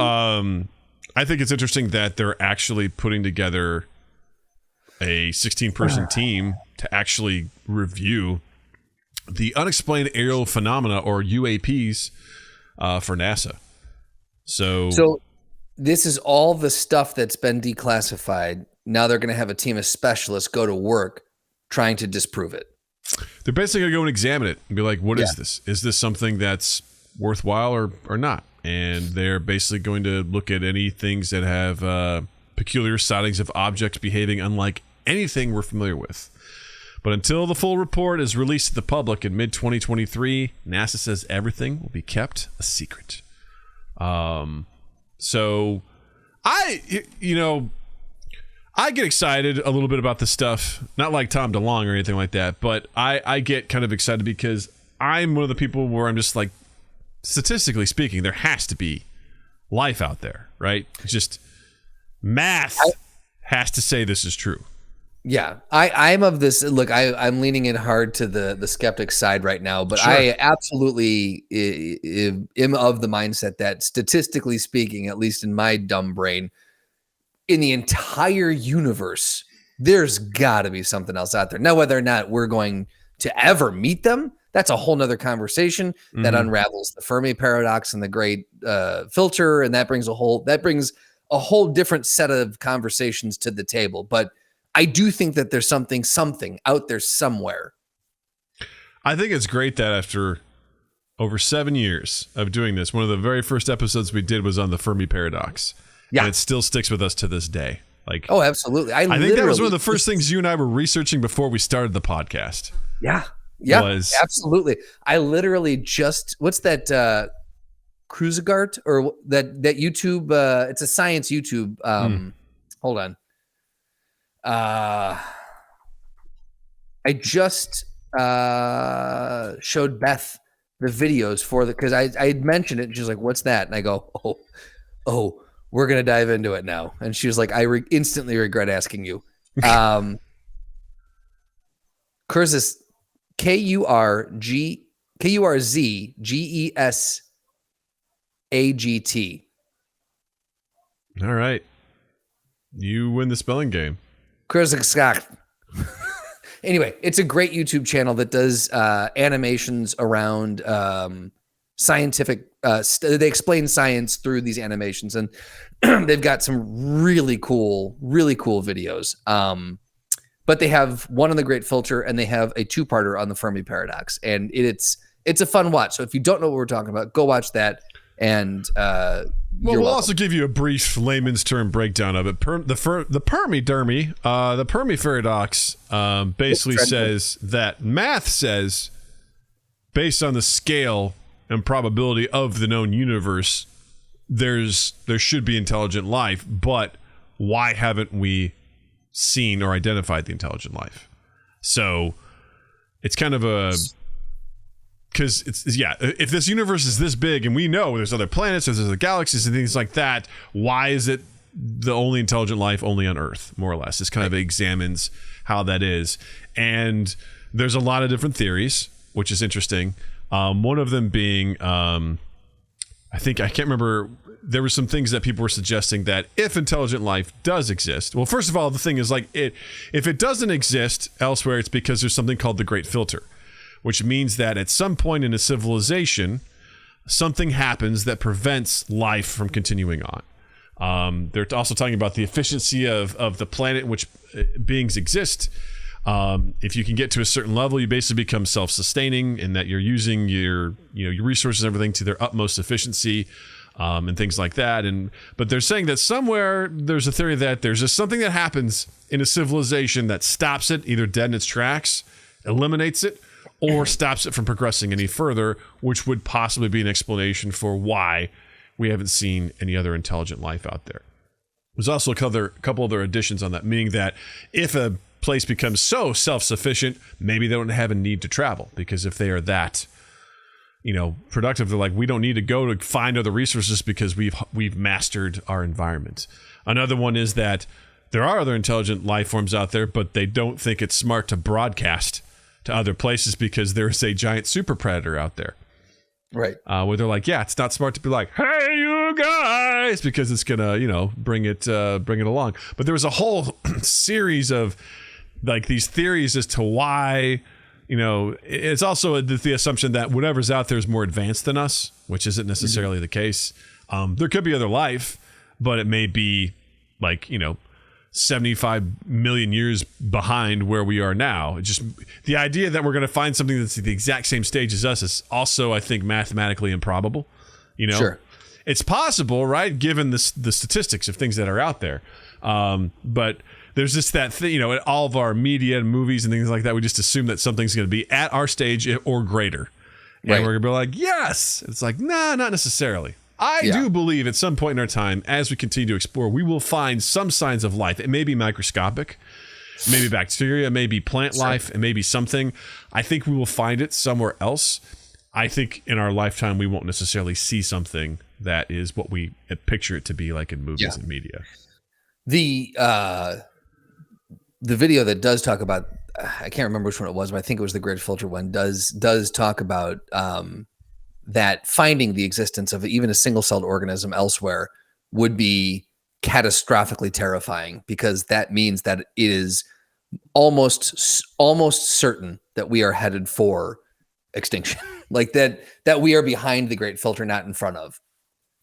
I think it's interesting that they're actually putting together a 16-person team to actually review the unexplained aerial phenomena, or UAPs, for NASA. So this is all the stuff that's been declassified. Now they're going to have a team of specialists go to work trying to disprove it. They're basically going to go and examine it and be like, what is this? Is this something that's worthwhile or not? And they're basically going to look at any things that have peculiar sightings of objects behaving unlike anything we're familiar with. But until the full report is released to the public in mid-2023, NASA says everything will be kept a secret. So I get excited a little bit about this stuff. Not like Tom DeLonge or anything like that, but I get kind of excited because I'm one of the people where I'm just like, statistically speaking, there has to be life out there, right? It's just math has to say this is true. Yeah, I'm of this. Look, I'm leaning in hard to the skeptic side right now, but Sure. I absolutely am of the mindset that statistically speaking, at least in my dumb brain, in the entire universe, there's got to be something else out there. Now, whether or not we're going to ever meet them, that's a whole nother conversation that unravels the Fermi paradox and the great filter, and that brings a whole different set of conversations to the table. But I do think that there's something out there somewhere. I think it's great that after over 7 years of doing this, one of the very first episodes we did was on the Fermi paradox. Yeah. And it still sticks with us to this day. Like, Oh, absolutely. I think that was one of the first things you and I were researching before we started the podcast. Yeah, absolutely. I literally just, what's that Kruzegart or that YouTube? It's a science YouTube. Hold on. I just showed Beth the videos for because I had mentioned it and she's like, "What's that?" And I go, "Oh, we're gonna dive into it now." And she was like, "I instantly regret asking you." Kurz KURZGESAGT. All right. You win the spelling game. Anyway, it's a great YouTube channel that does animations around scientific. They explain science through these animations, and they've got some really cool videos. But they have one on the Great Filter, and they have a two-parter on the Fermi paradox, and it's a fun watch. So if you don't know what we're talking about, go watch that. And we'll also give you a brief layman's term breakdown of it. The Fermi paradox basically says that math says, based on the scale and probability of the known universe, there should be intelligent life, but why haven't we seen or identified the intelligent life? So it's kind of a... Because if this universe is this big and we know there's other planets, there's other galaxies and things like that, why is it the only intelligent life only on Earth, more or less? This kind of examines how that is. And there's a lot of different theories, which is interesting. One of them being, I can't remember, there were some things that people were suggesting that if intelligent life does exist, well, first of all, the thing is like if it doesn't exist elsewhere, it's because there's something called the Great Filter, which means that at some point in a civilization, something happens that prevents life from continuing on. They're also talking about the efficiency of the planet in which beings exist. If you can get to a certain level, you basically become self-sustaining in that you're using your resources and everything to their utmost efficiency, and things like that. But they're saying that somewhere there's a theory that there's just something that happens in a civilization that stops it either dead in its tracks, eliminates it, or stops it from progressing any further, which would possibly be an explanation for why we haven't seen any other intelligent life out there. There's also a couple other additions on that, meaning that if a place becomes so self-sufficient, maybe they don't have a need to travel, because if they are that, productive, they're like, we don't need to go to find other resources because we've mastered our environment. Another one is that there are other intelligent life forms out there, but they don't think it's smart to broadcast to other places because there's a giant super predator out there. Right. Where they're like, yeah, it's not smart to be like, hey, you guys, because it's gonna, bring it along. But there was a whole series of like these theories as to why, it's also the assumption that whatever's out there is more advanced than us, which isn't necessarily the case. There could be other life, but it may be like, 75 million years behind where we are now. Just the idea that we're going to find something that's the exact same stage as us is also, I think, mathematically improbable. Sure. It's possible, right? Given the statistics of things that are out there. But there's just that thing, in all of our media and movies and things like that, we just assume that something's going to be at our stage or greater. And Right. we're going to be like, yes. It's like, nah, not necessarily. I do believe at some point in our time, as we continue to explore, we will find some signs of life. It may be microscopic, maybe bacteria, maybe plant life, and maybe something. I think we will find it somewhere else. I think in our lifetime, we won't necessarily see something that is what we picture it to be like in movies and media. The video that does talk about, I can't remember which one it was, but I think it was the Great Filter one, does talk about that finding the existence of even a single-celled organism elsewhere would be catastrophically terrifying, because that means that it is almost certain that we are headed for extinction. Like that we are behind the Great Filter, not in front of.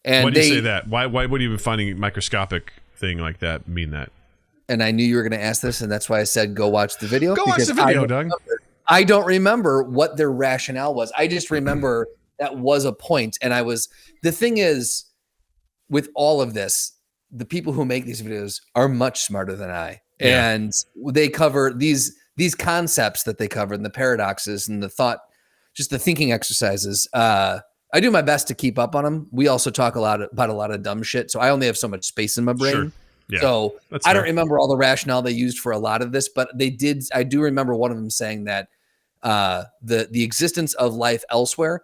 And why do you say that? Why would even finding a microscopic thing like that mean that? And I knew you were going to ask this, and that's why I said go watch the video. Go watch the video, Doug. I don't remember what their rationale was. I just remember that was a point. And the thing is, with all of this, the people who make these videos are much smarter than I. Yeah. And they cover these concepts that they cover, and the paradoxes and the thought, just the thinking exercises. I do my best to keep up on them. We also talk about a lot of dumb shit, so I only have so much space in my brain. Sure. Yeah, so I don't remember all the rationale they used for a lot of this, but they did. I do remember one of them saying that the existence of life elsewhere,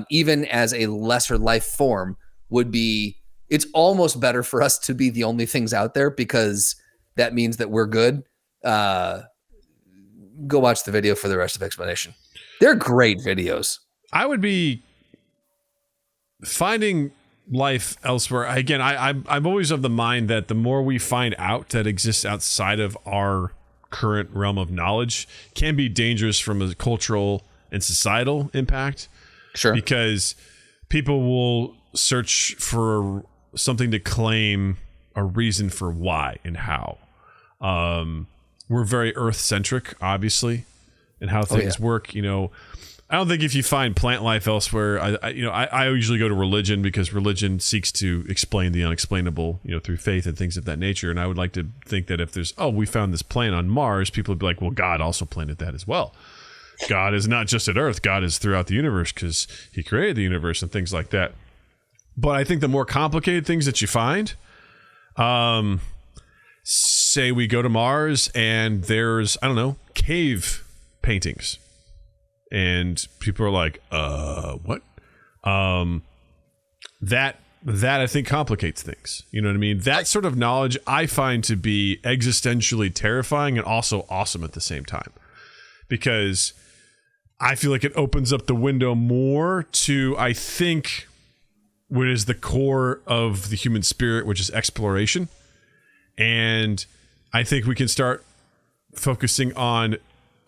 even as a lesser life form, would be. It's almost better for us to be the only things out there, because that means that we're good. Go watch the video for the rest of the explanation. They're great videos. I would be finding life elsewhere. Again, I'm always of the mind that the more we find out that exists outside of our current realm of knowledge can be dangerous from a cultural and societal impact. Sure. Because people will search for something to claim a reason for why and how. We're very earth-centric, obviously, and how things work. I don't think if you find plant life elsewhere, I usually go to religion, because religion seeks to explain the unexplainable, through faith and things of that nature. And I would like to think that if there's, we found this plant on Mars, people would be like, well, God also planted that as well. God is not just at Earth. God is throughout the universe, because he created the universe and things like that. But I think the more complicated things that you find, say we go to Mars and there's, cave paintings. And people are like, what? That I think complicates things. You know what I mean? That sort of knowledge I find to be existentially terrifying and also awesome at the same time. Because I feel like it opens up the window more to, I think, what is the core of the human spirit, which is exploration. And I think we can start focusing on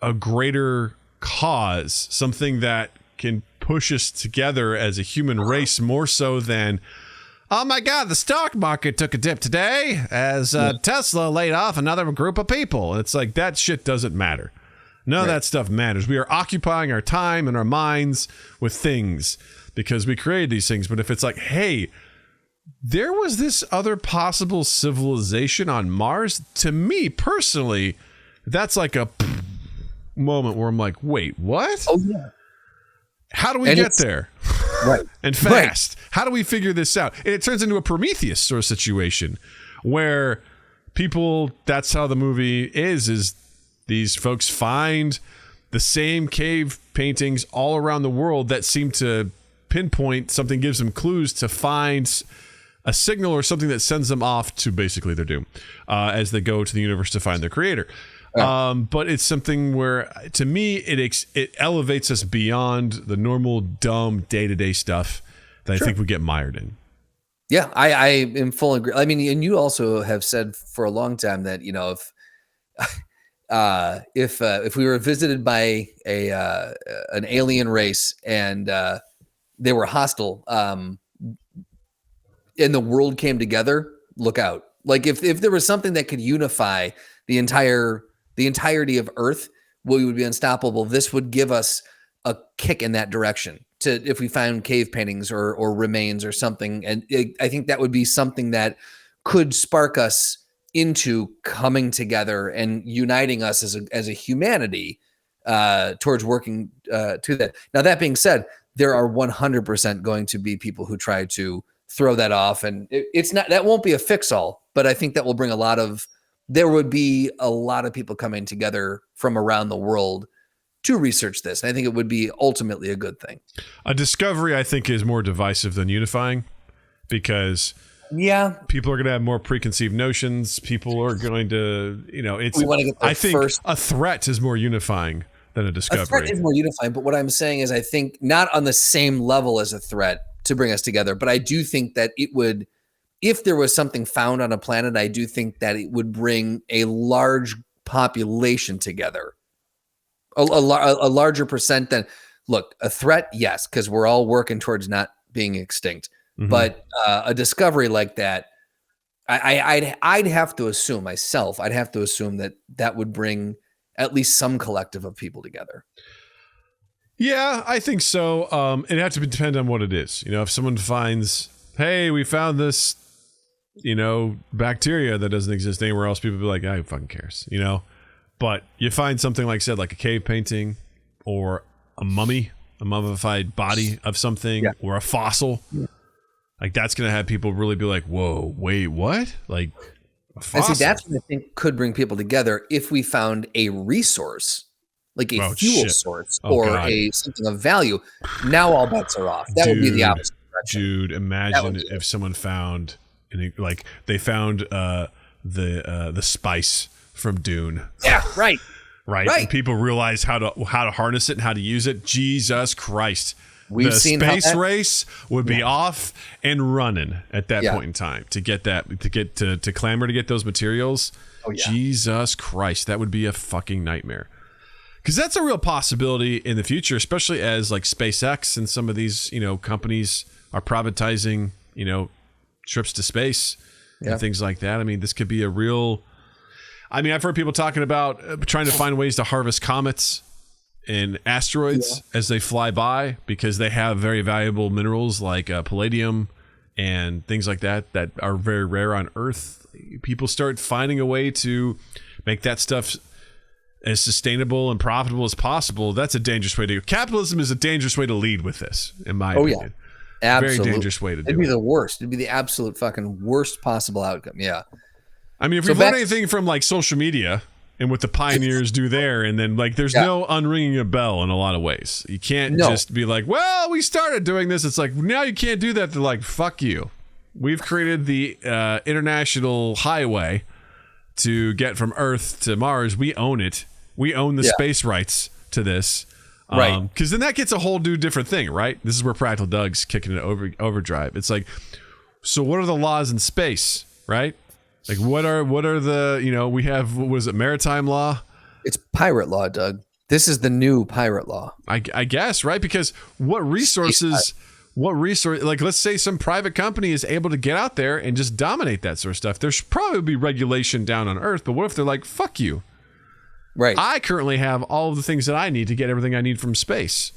a greater cause, something that can push us together as a human race more so than, oh my God, the stock market took a dip today as Tesla laid off another group of people. It's like, that shit doesn't matter. None of that stuff matters. We are occupying our time and our minds with things because we created these things. But if it's like, hey, there was this other possible civilization on Mars, to me personally, that's like a moment where I'm like, wait, what? Oh, yeah. How do we get there? Right. And fast. Right. How do we figure this out? And it turns into a Prometheus sort of situation where people, that's how the movie is these folks find the same cave paintings all around the world that seem to pinpoint something, gives them clues to find a signal or something that sends them off to basically their doom as they go to the universe to find their creator. But it's something where, to me, it elevates us beyond the normal, dumb, day-to-day stuff that I think we get mired in. Yeah, I am full agree. I mean, and you also have said for a long time that, you know, if we were visited by an alien race and they were hostile, and the world came together, look out. Like if there was something that could unify the entirety of Earth, we would be unstoppable. This would give us a kick in that direction if we found cave paintings or remains or something. And I think that would be something that could spark us into coming together and uniting us as a humanity towards working to that. Now, that being said, there are 100% going to be people who try to throw that off, and it's not, that won't be a fix all, but I think that will bring there would be a lot of people coming together from around the world to research this. And I think it would be ultimately a good thing. A discovery, I think, is more divisive than unifying, because people are going to have more preconceived notions. People are going to, I think a threat is more unifying than a discovery. A threat is more unifying, but what I'm saying is I think not on the same level as a threat to bring us together, but I do think that it would, if there was something found on a planet, I do think that it would bring a large population together, a larger percent than, look, a threat, yes, because we're all working towards not being extinct. Mm-hmm. But a discovery like that, I'd have to assume myself, I'd have to assume that would bring at least some collective of people together. Yeah, I think so. It'd have to depend on what it is. If someone finds, hey, we found this, bacteria that doesn't exist anywhere else, people would be like, who fucking cares, But you find something like a cave painting or a mummy, a mummified body of something, or a fossil. Yeah. Like, that's going to have people really be like, whoa, wait, what? Like, a fossil? And see, that's what I think could bring people together if we found a resource, like a fuel source or something of value. Now all bets are off. That would be the opposite direction. Dude, imagine if someone found, they found the spice from Dune. Yeah, right. Right. And people realize how to harness it and how to use it. Jesus Christ. We've seen space race would be off and running at that point in time to clamor to get those materials. Oh, yeah. Jesus Christ, that would be a fucking nightmare. Because that's a real possibility in the future, especially as like SpaceX and some of these, companies are privatizing, trips to space and things like that. I mean, this could be a real. I mean, I've heard people talking about trying to find ways to harvest comets and asteroids as they fly by, because they have very valuable minerals like palladium and things like that are very rare on Earth. People start finding a way to make that stuff as sustainable and profitable as possible. That's a dangerous way to go. Capitalism is a dangerous way to lead with this, in my opinion. Yeah. Absolutely. Very dangerous way to do it. It'd be the worst. It'd be the absolute fucking worst possible outcome. Yeah. I mean, if we've learned anything from like social media and what the pioneers do there, and then like there's no unringing a bell in a lot of ways. You can't just be like, well, we started doing this. It's like, now you can't do that. They're like, fuck you. We've created the international highway to get from Earth to Mars. We own it. We own the space rights to this. Right. Because then that gets a whole new different thing, right? This is where Practical Doug's kicking it overdrive. It's like, so what are the laws in space, right? Like, what are the, we have, what is it, maritime law? It's pirate law, Doug. This is the new pirate law. I guess, right? Because what resource, like, let's say some private company is able to get out there and just dominate that sort of stuff. There should probably be regulation down on Earth, but what if they're like, fuck you? Right. I currently have all of the things that I need to get everything I need from space,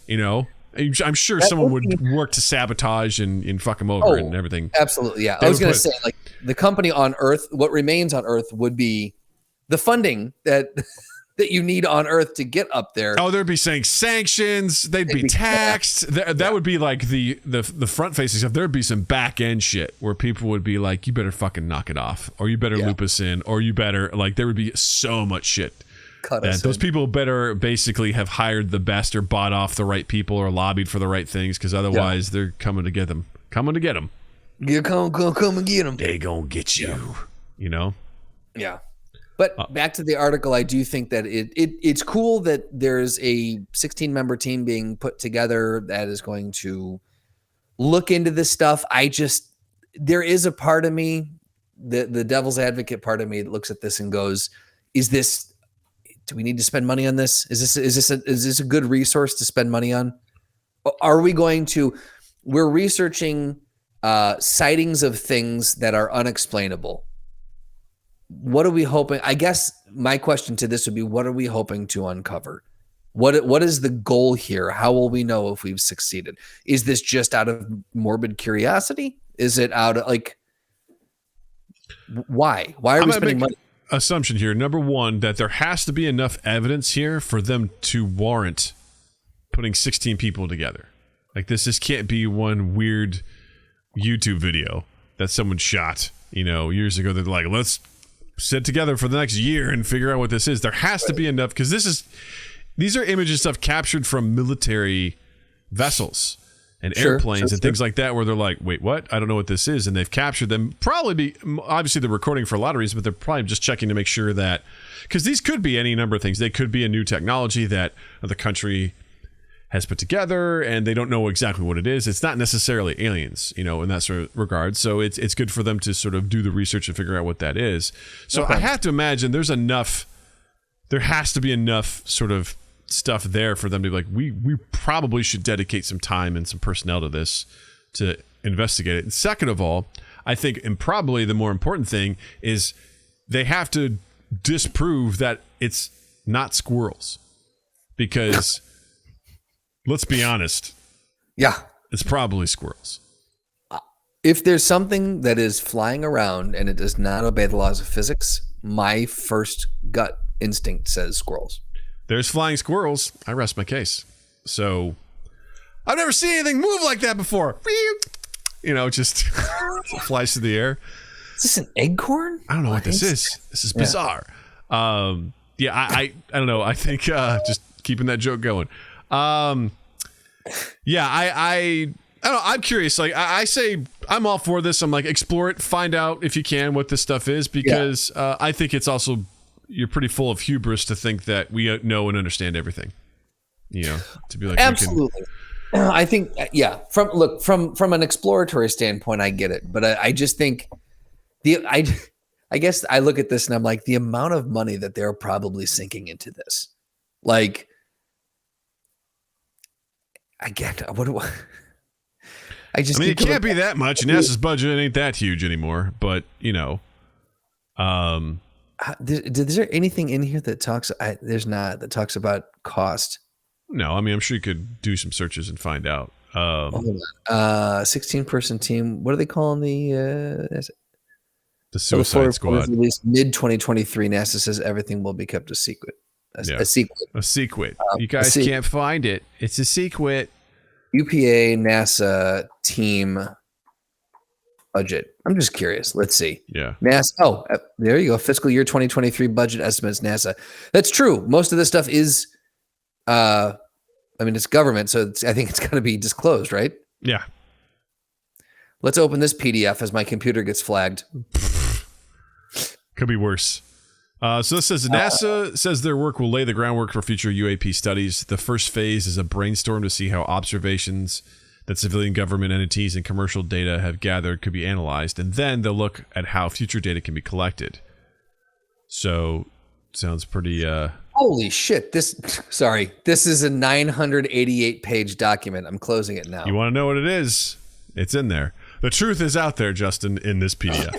I'm sure someone would work to sabotage and fuck them over and everything. Absolutely, yeah. I was going to say, like, the company on Earth, what remains on Earth would be the funding that you need on Earth to get up there. Oh, they'd be saying sanctions. They'd be taxed. That would be like the front-facing stuff. There'd be some back-end shit where people would be like, you better fucking knock it off, or you better loop us in, or you better, like, there would be so much shit. Those people better basically have hired the best or bought off the right people or lobbied for the right things, because otherwise they're coming to get them. Coming to get them. You come and get them. They gonna get you. Yeah. But back to the article, I do think that it's cool that there's a 16-member team being put together that is going to look into this stuff. There is a part of me, the devil's advocate part of me, that looks at this and goes, do we need to spend money on this? Is this a good resource to spend money on? Are we going to? We're researching sightings of things that are unexplainable. What are we hoping? I guess my question to this would be, what are we hoping to uncover? What is the goal here? How will we know if we've succeeded? Is this just out of morbid curiosity? Is it out of, like, Why? Why are we spending money? Assumption here. Number one, that there has to be enough evidence here for them to warrant putting 16 people together. Like this just can't be one weird YouTube video that someone shot, years ago. They're like, let's sit together for the next year and figure out what this is. There has to be enough, because these are images stuff captured from military vessels and airplanes and things like that, where they're like, wait, what? I don't know what this is. And they've captured them. Obviously they're recording for a lot of reasons, but they're probably just checking to make sure that, because these could be any number of things. They could be a new technology that the country has put together and they don't know exactly what it is. It's not necessarily aliens, in that sort of regard. So it's good for them to sort of do the research and figure out what that is. So I have to imagine there has to be enough sort of stuff there for them to be like, we probably should dedicate some time and some personnel to this to investigate it. And second of all, I think, and probably the more important thing, is they have to disprove that it's not squirrels, because let's be honest. Yeah. It's probably squirrels. If there's something that is flying around and it does not obey the laws of physics, my first gut instinct says squirrels. There's flying squirrels. I rest my case. So I've never seen anything move like that before. Just flies through the air. Is this an eggcorn? I don't know what this is. This is bizarre. I don't know. I think just keeping that joke going. I don't know. I'm curious. Like I say, I'm all for this. I'm like, explore it, find out if you can what this stuff is, because I think it's also, you're pretty full of hubris to think that we know and understand everything. To be like, absolutely. I think, from an exploratory standpoint, I get it, but I just think I guess I look at this and I'm like, the amount of money that they're probably sinking into this, like. I get what do it can't be that much. NASA's budget ain't that huge anymore, but is there anything in here that talks? There's not, that talks about cost. No, I'm sure you could do some searches and find out. 16-person team. What are they calling the Suicide Squad? Released mid-2023. NASA says everything will be kept a secret. A secret. A secret. You guys can't find it. It's a secret. UPA NASA team budget. I'm just curious. Let's see. Yeah. NASA. Oh, there you go. Fiscal year 2023 budget estimates. NASA. That's true. Most of this stuff is, it's government, so I think it's going to be disclosed, right? Yeah. Let's open this PDF as my computer gets flagged. Could be worse. So this says NASA says their work will lay the groundwork for future UAP studies. The first phase is a brainstorm to see how observations that civilian government entities and commercial data have gathered could be analyzed, and then they'll look at how future data can be collected. So, sounds pretty... Holy shit. This is a 988-page document. I'm closing it now. You want to know what it is? It's in there. The truth is out there, Justin, in this PDF.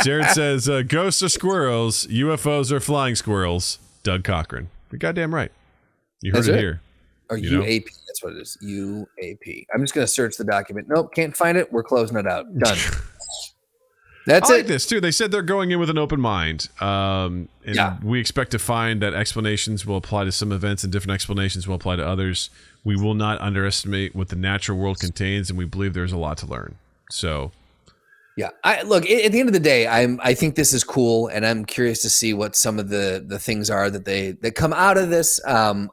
Jared says, ghosts are squirrels, UFOs are flying squirrels. Doug Cochran. You're goddamn right. You heard it here. Or UAP. That's what it is. UAP. I'm just going to search the document. Nope, can't find it. We're closing it out. Done. That's I like this, too. They said they're going in with an open mind. We expect to find that explanations will apply to some events and different explanations will apply to others. We will not underestimate what the natural world contains, and we believe there's a lot to learn. So... Yeah, look, at the end of the day, I think this is cool, and I'm curious to see what some of the things are that come out of this. I'm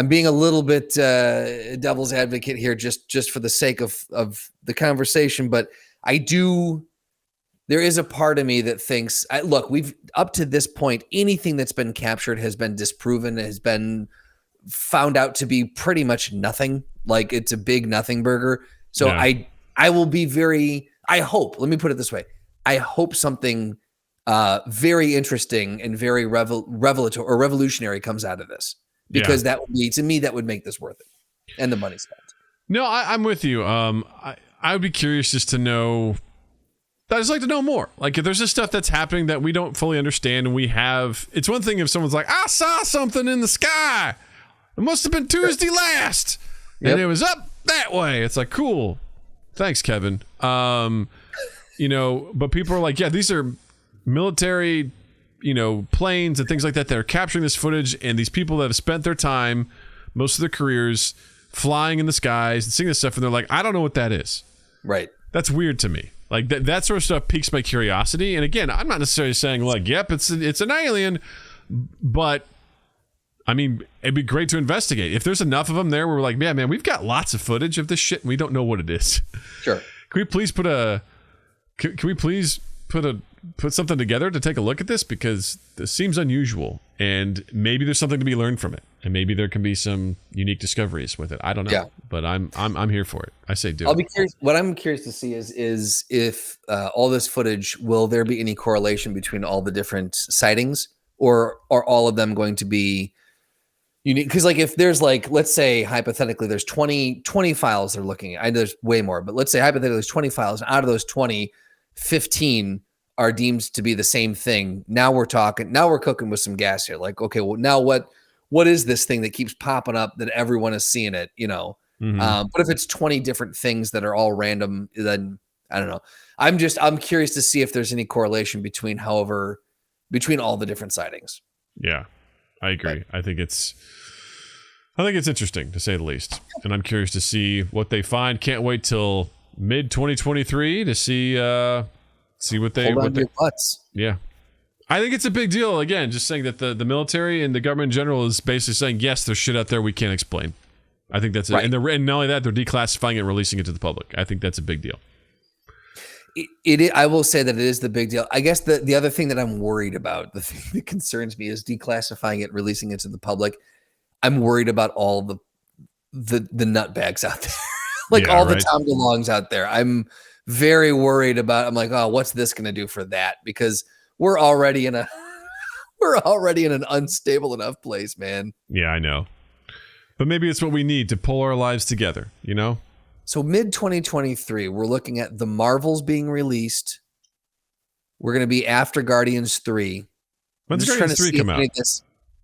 being a little bit devil's advocate here, just for the sake of the conversation, but there is a part of me that thinks, look, we've up to this point, anything that's been captured has been disproven, has been found out to be pretty much nothing. Like it's a big nothing burger. So yeah. I will be very. I hope, let me put it this way. I hope something very interesting and very revelatory or revolutionary comes out of this, because that would be, to me, that would make this worth it and the money spent. No, I'm with you. I would be curious just to know. I just like to know more. Like if there's just stuff that's happening that we don't fully understand, and it's one thing if someone's like, I saw something in the sky. It must have been Tuesday last. And it was up that way. It's like, cool. Thanks, Kevin. but people are like, yeah, these are military, planes and things like that are capturing this footage, and these people that have spent their time, most of their careers, flying in the skies and seeing this stuff, and they're like, I don't know what that is. Right. That's weird to me. Like that sort of stuff piques my curiosity. And again, I'm not necessarily saying like, yep, it's an alien, but I mean, it'd be great to investigate. If there's enough of them there where we're like, man, we've got lots of footage of this shit and we don't know what it is. Sure. Can we please put something together to take a look at this? Because this seems unusual, and maybe there's something to be learned from it, and maybe there can be some unique discoveries with it. I don't know, but I'm here for it. I say do. I'll be curious. What I'm curious to see is if all this footage, will there be any correlation between all the different sightings, or are all of them going to be unique? Because like if there's like, let's say hypothetically there's 20 files they're looking at. I know there's way more, but let's say hypothetically there's 20 files, and out of those 20, 15 are deemed to be the same thing. Now we're cooking with some gas here. Like, okay, well now what is this thing that keeps popping up that everyone is seeing it, Mm-hmm. But if it's 20 different things that are all random, then I don't know. I'm curious to see if there's any correlation between all the different sightings. Yeah, I agree. I think it's interesting, to say the least. And I'm curious to see what they find. Can't wait till mid 2023 to see what they Hold on to your butts. Yeah. I think it's a big deal. Again, just saying that the military and the government in general is basically saying, yes, there's shit out there we can't explain. I think that's it. And not only that, they're declassifying it and releasing it to the public. I think that's a big deal. I will say that it is the big deal. I guess the other thing that I'm worried about, the thing that concerns me, is declassifying it, releasing it to the public. I'm worried about all the nutbags out there. The Tom DeLongs out there. I'm very worried about. I'm like, oh, what's this going to do for that? Because we're already in an unstable enough place, man. Yeah, I know. But maybe it's what we need to pull our lives together, So mid 2023, we're looking at the Marvels being released. We're going to be after Guardians 3. When's Guardians 3 come out?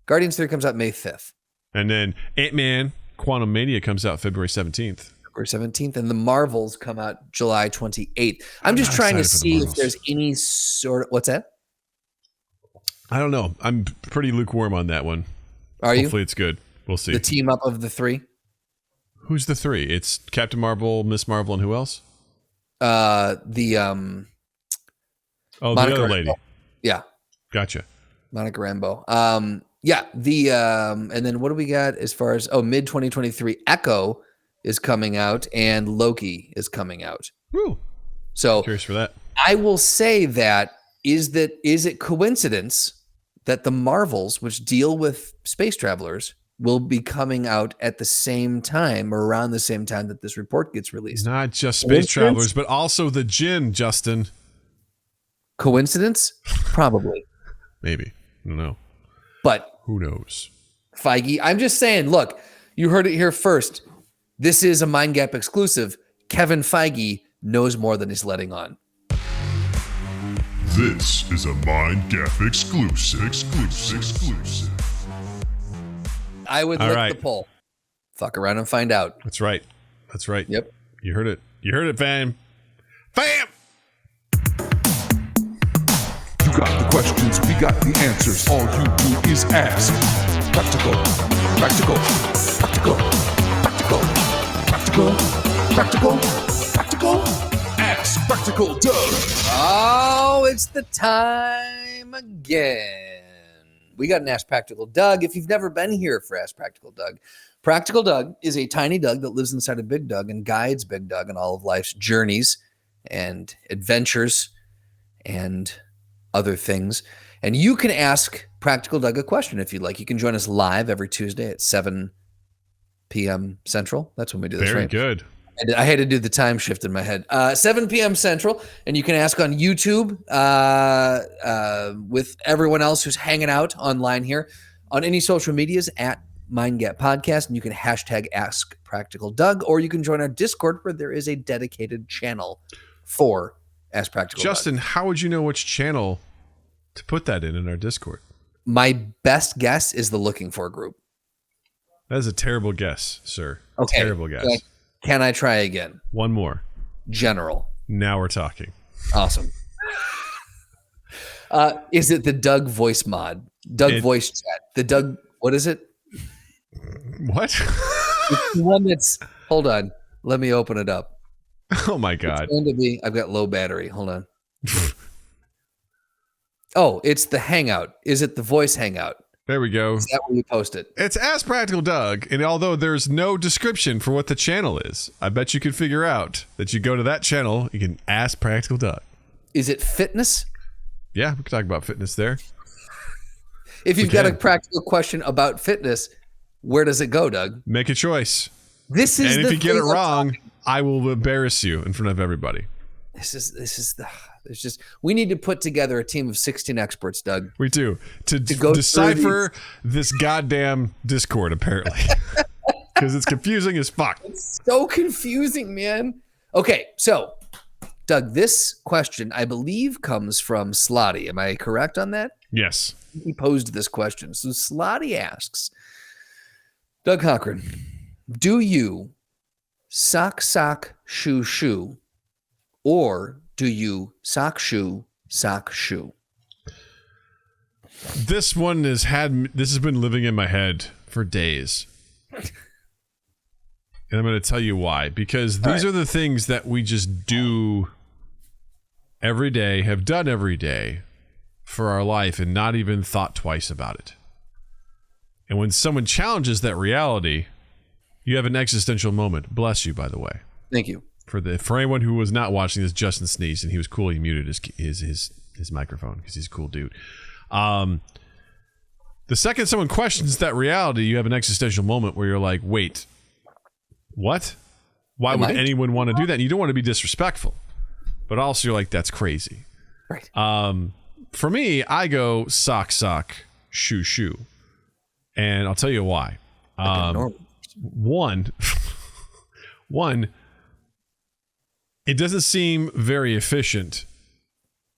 Guardians 3 comes out May 5th. And then Ant-Man Quantumania comes out February 17th. And the Marvels come out July 28th. I'm just trying to see if there's any sort of... What's that? I don't know. I'm pretty lukewarm on that one. Are you? Hopefully it's good. We'll see. The team up of the three? Who's the three? It's Captain Marvel, Miss Marvel, and who else? The other lady. Yeah. Gotcha. Monica Rambeau. And then what do we got as far as mid 2023? Echo is coming out and Loki is coming out. Woo. So curious for that. I will say is it coincidence that the Marvels, which deal with space travelers, will be coming out at the same time or around the same time that this report gets released? Not just space travelers, but also the Jinn, Justin. Coincidence? Probably. Maybe. I don't know. But who knows? Feige, I'm just saying, look, you heard it here first. This is a Mind Gap exclusive. Kevin Feige knows more than he's letting on. This is a Mind Gap exclusive. I would lick the poll. Fuck around and find out. That's right. Yep. You heard it, fam. Fam! You got the questions, we got the answers. All you do is ask. Practical. Ask Practical Doug. Oh, it's the time again. We got an Ask Practical Doug. If you've never been here for Ask Practical Doug, Practical Doug is a tiny Doug that lives inside of Big Doug and guides Big Doug in all of life's journeys and adventures and other things. And you can ask Practical Doug a question if you'd like. You can join us live every Tuesday at 7 p.m. Central. That's when we do this, Very right? good. I had to do the time shift in my head. 7 p.m. Central, and you can ask on YouTube with everyone else who's hanging out online here on any social medias at Mind Gap Podcast, and you can hashtag Ask Practical Doug, or you can join our Discord where there is a dedicated channel for Ask Practical Justin, Doug. how would you know which channel to put that in our Discord? My best guess is the Looking For group. That is a terrible guess, sir. Okay. Terrible guess. Can I try again? One more. General. Now we're talking. Awesome. Is it the Doug voice mod? Doug voice chat. The Doug, what is it? What? It's the one that's, hold on. Let me open it up. Oh my God. It's going to be, I've got low battery. Hold on. Oh, it's the Hangout. Is it the voice Hangout? There we go. Is that where you post it? It's Ask Practical Doug, and although there's no description for what the channel is, I bet you could figure out that you go to that channel, you can ask Practical Doug. Is it fitness? Yeah, we can talk about fitness there. If you've got a practical question about fitness, where does it go, Doug? Make a choice. This is, and the if you get it thing I'm wrong, talking- I will embarrass you in front of everybody. There's just, we need to put together a team of 16 experts, Doug. We do to go decipher this goddamn Discord, apparently, because it's confusing as fuck. It's so confusing, man. Okay, so Doug, this question I believe comes from Slotty. Am I correct on that? Yes. He posed this question. So Slotty asks, Doug Cochran, do you sock, shoe, shoe, or do you sock, shoe, shoe? This one has been living in my head for days. And I'm going to tell you why. Because these are the things that we just do every day, have done every day for our life, and not even thought twice about it. And when someone challenges that reality, you have an existential moment. Bless you, by the way. Thank you. For anyone who was not watching this, Justin sneezed, and he was cool. He muted his microphone because he's a cool dude. The second someone questions that reality, you have an existential moment where you're like, wait, what? Why would anyone want to do that? And you don't want to be disrespectful, but also you're like, that's crazy. Right. For me, I go sock, shoe. And I'll tell you why. One, it doesn't seem very efficient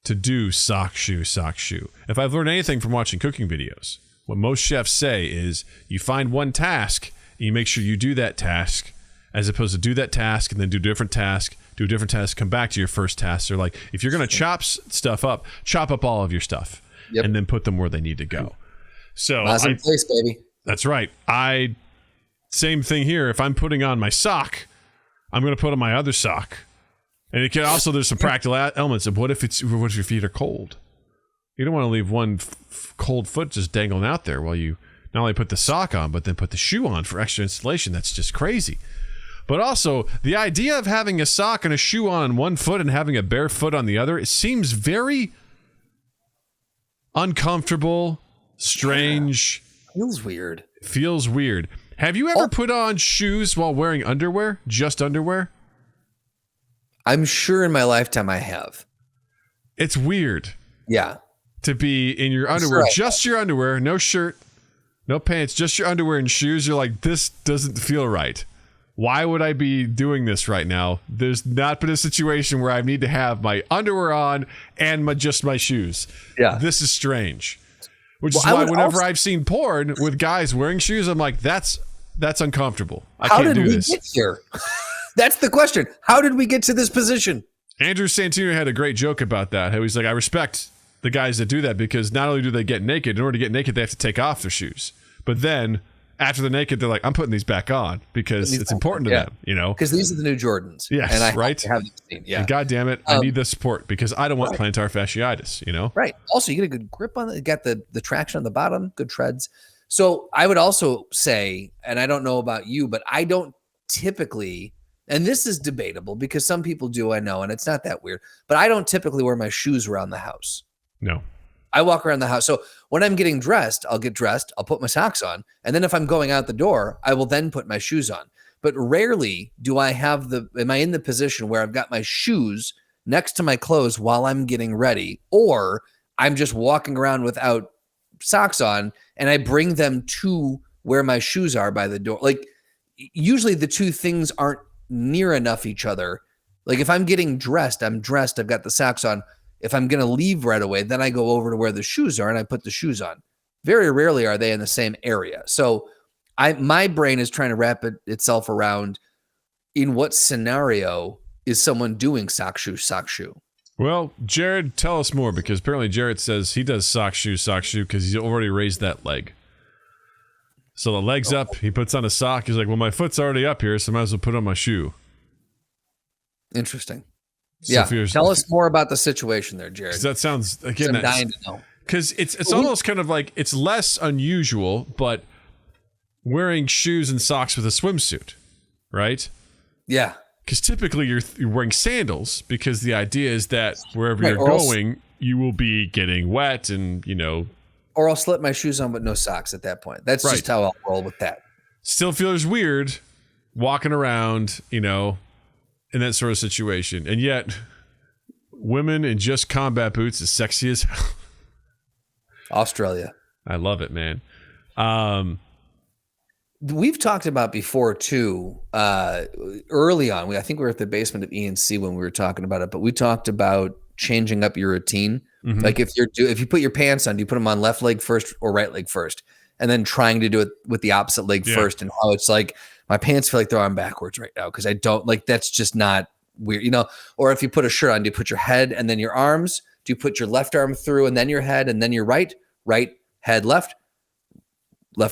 to do sock, shoe. If I've learned anything from watching cooking videos, what most chefs say is you find one task and you make sure you do that task, as opposed to do that task and then do a different task, come back to your first task. They're like, if you're going to chop stuff up, chop up all of your stuff and then put them where they need to go. So in place, baby. That's right. Same thing here. If I'm putting on my sock, I'm going to put on my other sock. And it can also, there's some practical elements of what if your feet are cold? You don't want to leave one cold foot just dangling out there while you not only put the sock on, but then put the shoe on for extra installation. That's just crazy. But also, the idea of having a sock and a shoe on one foot and having a bare foot on the other, it seems very uncomfortable, strange. Feels weird. Have you ever put on shoes while wearing underwear? Just underwear? I'm sure in my lifetime I have. It's weird. Yeah. To be in your underwear, just your underwear, no shirt, no pants, just your underwear and shoes. You're like, this doesn't feel right. Why would I be doing this right now? There's not been a situation where I need to have my underwear on and just my shoes. Yeah. This is strange. Which is why whenever I've seen porn with guys wearing shoes, I'm like, that's uncomfortable. I can't do this. How did we get here? That's the question. How did we get to this position? Andrew Santino had a great joke about that. How he's like, I respect the guys that do that because not only do they get naked, in order to get naked, they have to take off their shoes. But then after they're naked, they're like, I'm putting these back on because it's important to them, you know? Because these are the new Jordans. Yes, and I right? have them seen. Yeah. And God damn it, I need the support because I don't want plantar fasciitis, you know? Right. Also, you get a good grip on it. You got the traction on the bottom, good treads. So I would also say, and I don't know about you, but I don't typically, and this is debatable because some people do, I know, and it's not that weird, but I don't typically wear my shoes around the house. No. I walk around the house. So when I'm getting dressed, I'll get dressed, I'll put my socks on. And then if I'm going out the door, I will then put my shoes on. But rarely do I have am I in the position where I've got my shoes next to my clothes while I'm getting ready, or I'm just walking around without socks on and I bring them to where my shoes are by the door. Like usually the two things aren't near enough each other. Like if I'm getting dressed, I'm dressed, I've got the socks on. If I'm going to leave right away, then I go over to where the shoes are and I put the shoes on. Very rarely are they in the same area. So my brain is trying to wrap itself around in what scenario is someone doing sock shoe. Well, Jared, tell us more, because apparently Jared says he does sock shoe, because he's already raised that leg. So the leg's up, he puts on a sock. He's like, well, my foot's already up here, so I might as well put on my shoe. Interesting. So Yeah. Tell us more about the situation there, Jared. That sounds, again, I'm dying to know. Because it's almost kind of like, it's less unusual, but wearing shoes and socks with a swimsuit, right? Yeah. Because typically you're wearing sandals, because the idea is that wherever Right, you're going, you will be getting wet and, Or I'll slip my shoes on with no socks at that point. That's just how I'll roll with that. Still feels weird walking around, in that sort of situation. And yet, women in just combat boots is sexy as hell. Australia. I love it, man. We've talked about before too, early on. I think we were at the basement of ENC when we were talking about it, but we talked about changing up your routine. Mm-hmm. Like if you put your pants on, do you put them on left leg first or right leg first? And then trying to do it with the opposite leg first, and how it's like my pants feel like they're on backwards right now because I don't like, that's just not weird, Or if you put a shirt on, do you put your head and then your arms? Do you put your left arm through and then your head and then your right, head, left,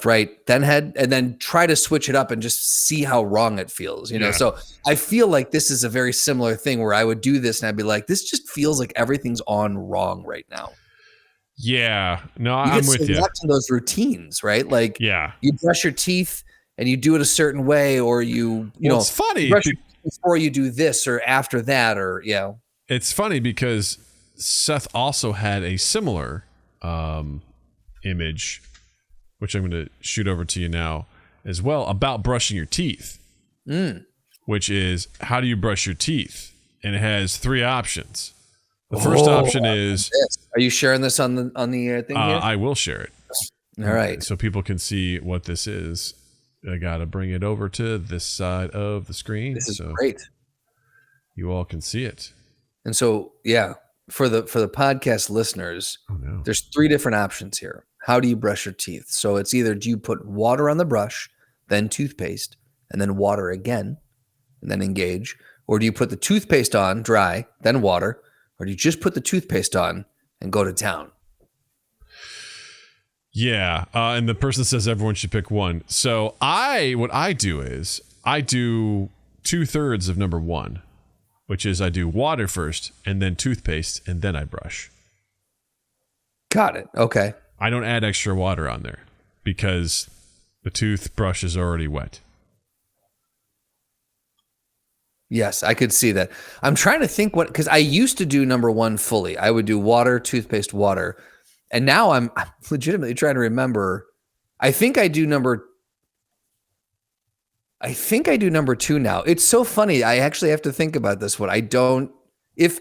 right, then head, and then try to switch it up and just see how wrong it feels, So I feel like this is a very similar thing where I would do this and I'd be like, this just feels like everything's on wrong right now. Yeah, no, I'm with you. To those routines, right? Like, yeah, you brush your teeth and you do it a certain way, or you know, it's funny brush your teeth before you do this or after that, or It's funny because Seth also had a similar image, which I'm going to shoot over to you now as well, about brushing your teeth, which is, how do you brush your teeth? And it has 3 options. The first option is... Are you sharing this on the thing here? I will share it. All right. So people can see what this is. I got to bring it over to this side of the screen. This is great. You all can see it. And so, for the podcast listeners, there's 3 different options here. How do you brush your teeth? So it's either, do you put water on the brush, then toothpaste, and then water again, and then engage? Or do you put the toothpaste on dry, then water? Or do you just put the toothpaste on and go to town? Yeah. And the person says everyone should pick one. So what I do is I do 2/3 of number 1, which is I do water first and then toothpaste and then I brush. Got it. Okay. I don't add extra water on there because the toothbrush is already wet. Yes, I could see that. I'm trying to think because I used to do number 1 fully. I would do water, toothpaste, water. And now I'm legitimately trying to remember. I think I do number 2 now. It's so funny. I actually have to think about this one. I don't, if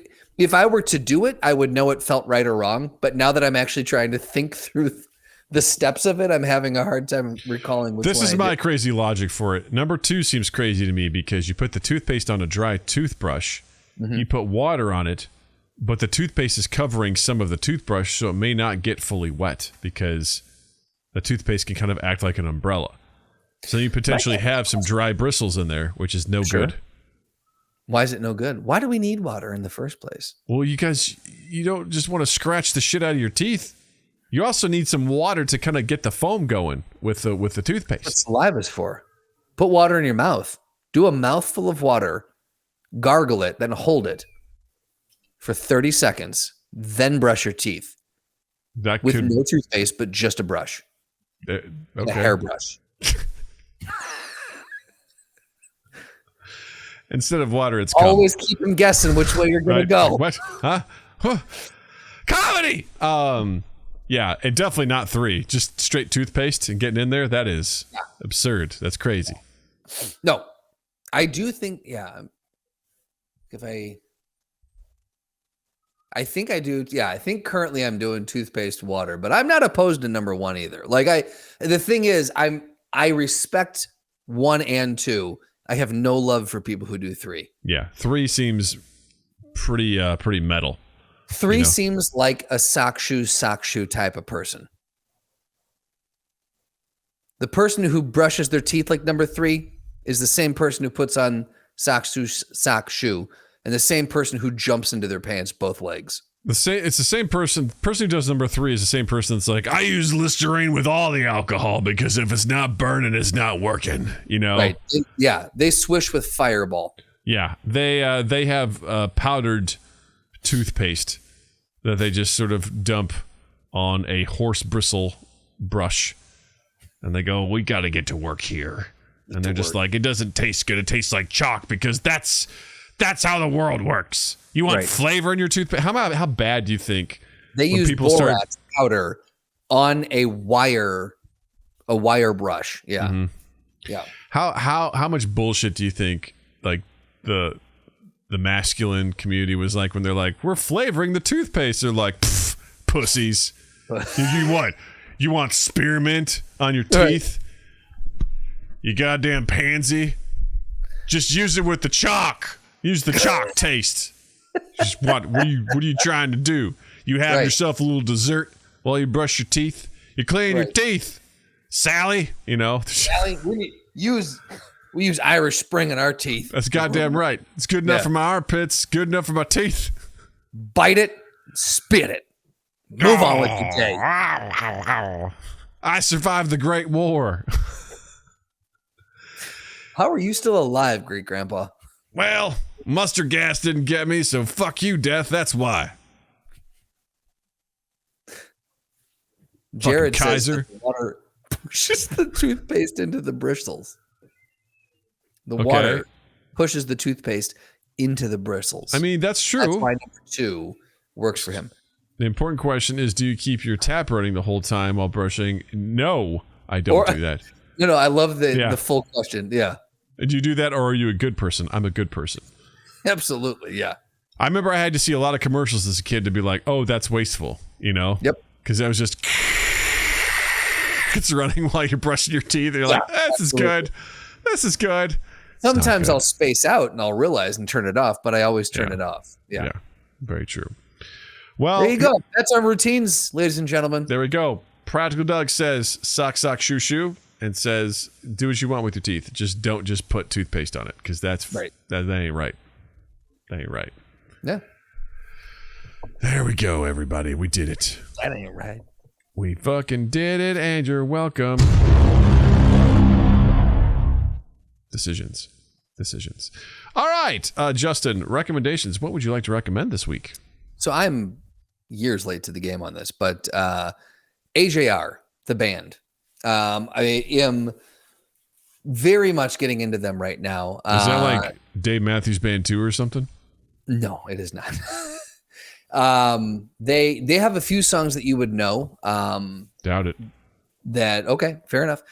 I were to do it, I would know it felt right or wrong. But now that I'm actually trying to think through the steps of it, I'm having a hard time recalling which one. This is my crazy logic for it. Number 2 seems crazy to me because you put the toothpaste on a dry toothbrush, you put water on it, but the toothpaste is covering some of the toothbrush, so it may not get fully wet because the toothpaste can kind of act like an umbrella. So you potentially have some dry bristles in there, which is no good. Why is it no good? Why do we need water in the first place? Well, you don't just want to scratch the shit out of your teeth. You also need some water to kind of get the foam going with the toothpaste. What saliva's for? Put water in your mouth. Do a mouthful of water, gargle it, then hold it for 30 seconds, then brush your teeth. No toothpaste, but just a brush. Okay. A hairbrush. Instead of water, it's always keep them guessing which way you're going to go. What? Huh? Comedy! Yeah, and definitely not 3. Just straight toothpaste and getting in there. That is absurd. That's crazy. No, I do think, I think I do. Yeah, I think currently I'm doing toothpaste, water, but I'm not opposed to number 1 either. Like the thing is, I respect 1 and 2. I have no love for people who do 3. Yeah, 3 seems pretty metal. 3 seems like a sock shoe type of person. The person who brushes their teeth like number 3 is the same person who puts on sock shoe and the same person who jumps into their pants both legs. It's the same person. The person who does number 3 is the same person that's like, I use Listerine with all the alcohol because if it's not burning, it's not working. You know, Right? Yeah, they swish with Fireball. Yeah, they have powdered toothpaste that they just sort of dump on a horse bristle brush, and they go, "We got to get to work here." And they're just like, "It doesn't taste good. It tastes like chalk because that's how the world works." You want flavor in your toothpaste? How bad do you think they use borax powder on a wire brush? Yeah, yeah. How much bullshit do you think like the masculine community was like when they're like, we're flavoring the toothpaste? They're like, pussies. You want spearmint on your teeth? You goddamn pansy. Just use it with the chalk. Use the chalk taste. Just what are you trying to do? You have yourself a little dessert while you brush your teeth. You clean your teeth, Sally. You know, Sally, we use Irish Spring in our teeth. That's goddamn right. It's good enough for my armpits. Good enough for my teeth. Bite it, spit it. Move on with your day. I survived the Great War. How are you still alive, great grandpa? Well, mustard gas didn't get me, so fuck you, death. That's why. Jared Kaiser. says that the water pushes the toothpaste into the bristles. The water pushes the toothpaste into the bristles. I mean, that's true. That's why number 2 works for him. The important question is, do you keep your tap running the whole time while brushing? No, I don't do that. No, I love the full question. Yeah. Do you do that, or are you a good person? I'm a good person. Absolutely, yeah. I remember I had to see a lot of commercials as a kid to be like, oh, that's wasteful, you know? Yep. Because I was just, it's running while you're brushing your teeth. And you're like, this is good. This is good. Sometimes I'll space out and I'll realize and turn it off, but I always turn it off. Yeah. Very true. Well, there you go. That's our routines, ladies and gentlemen. There we go. Practical Doug says, sock, shoe, shoe, and says, do what you want with your teeth. Just don't just put toothpaste on it, because that's right. That ain't right. That ain't right. Yeah. There we go, everybody. We did it. That ain't right. We fucking did it, and you're welcome. Decisions. All right, Justin, recommendations. What would you like to recommend this week? So I'm years late to the game on this, but AJR, the band. I am very much getting into them right now. Is that like Dave Matthews Band 2 or something? No, it is not. They have a few songs that you would know. Doubt it. Okay, fair enough.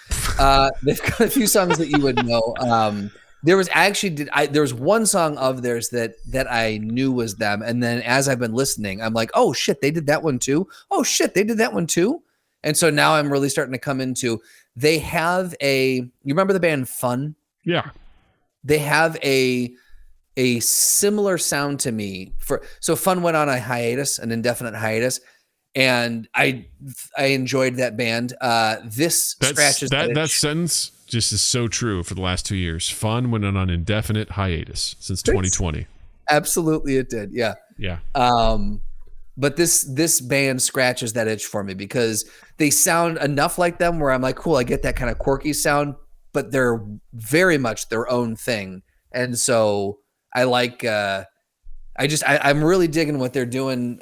They've got a few songs that you would know. There was one song of theirs that I knew was them, and then as I've been listening, I'm like, oh shit, they did that one too. Oh shit, they did that one too. And so now I'm really starting to come into. They have you remember the band Fun? Yeah. They have a similar sound to me. So Fun went on a hiatus, an indefinite hiatus, and I enjoyed that band. This scratches that sentence just is so true for the last 2 years. Fun went on an indefinite hiatus since 2020. Absolutely, it did. Yeah. Yeah. But this band scratches that itch for me because they sound enough like them where I'm like, cool, I get that kind of quirky sound, but they're very much their own thing. And so I like, I'm really digging what they're doing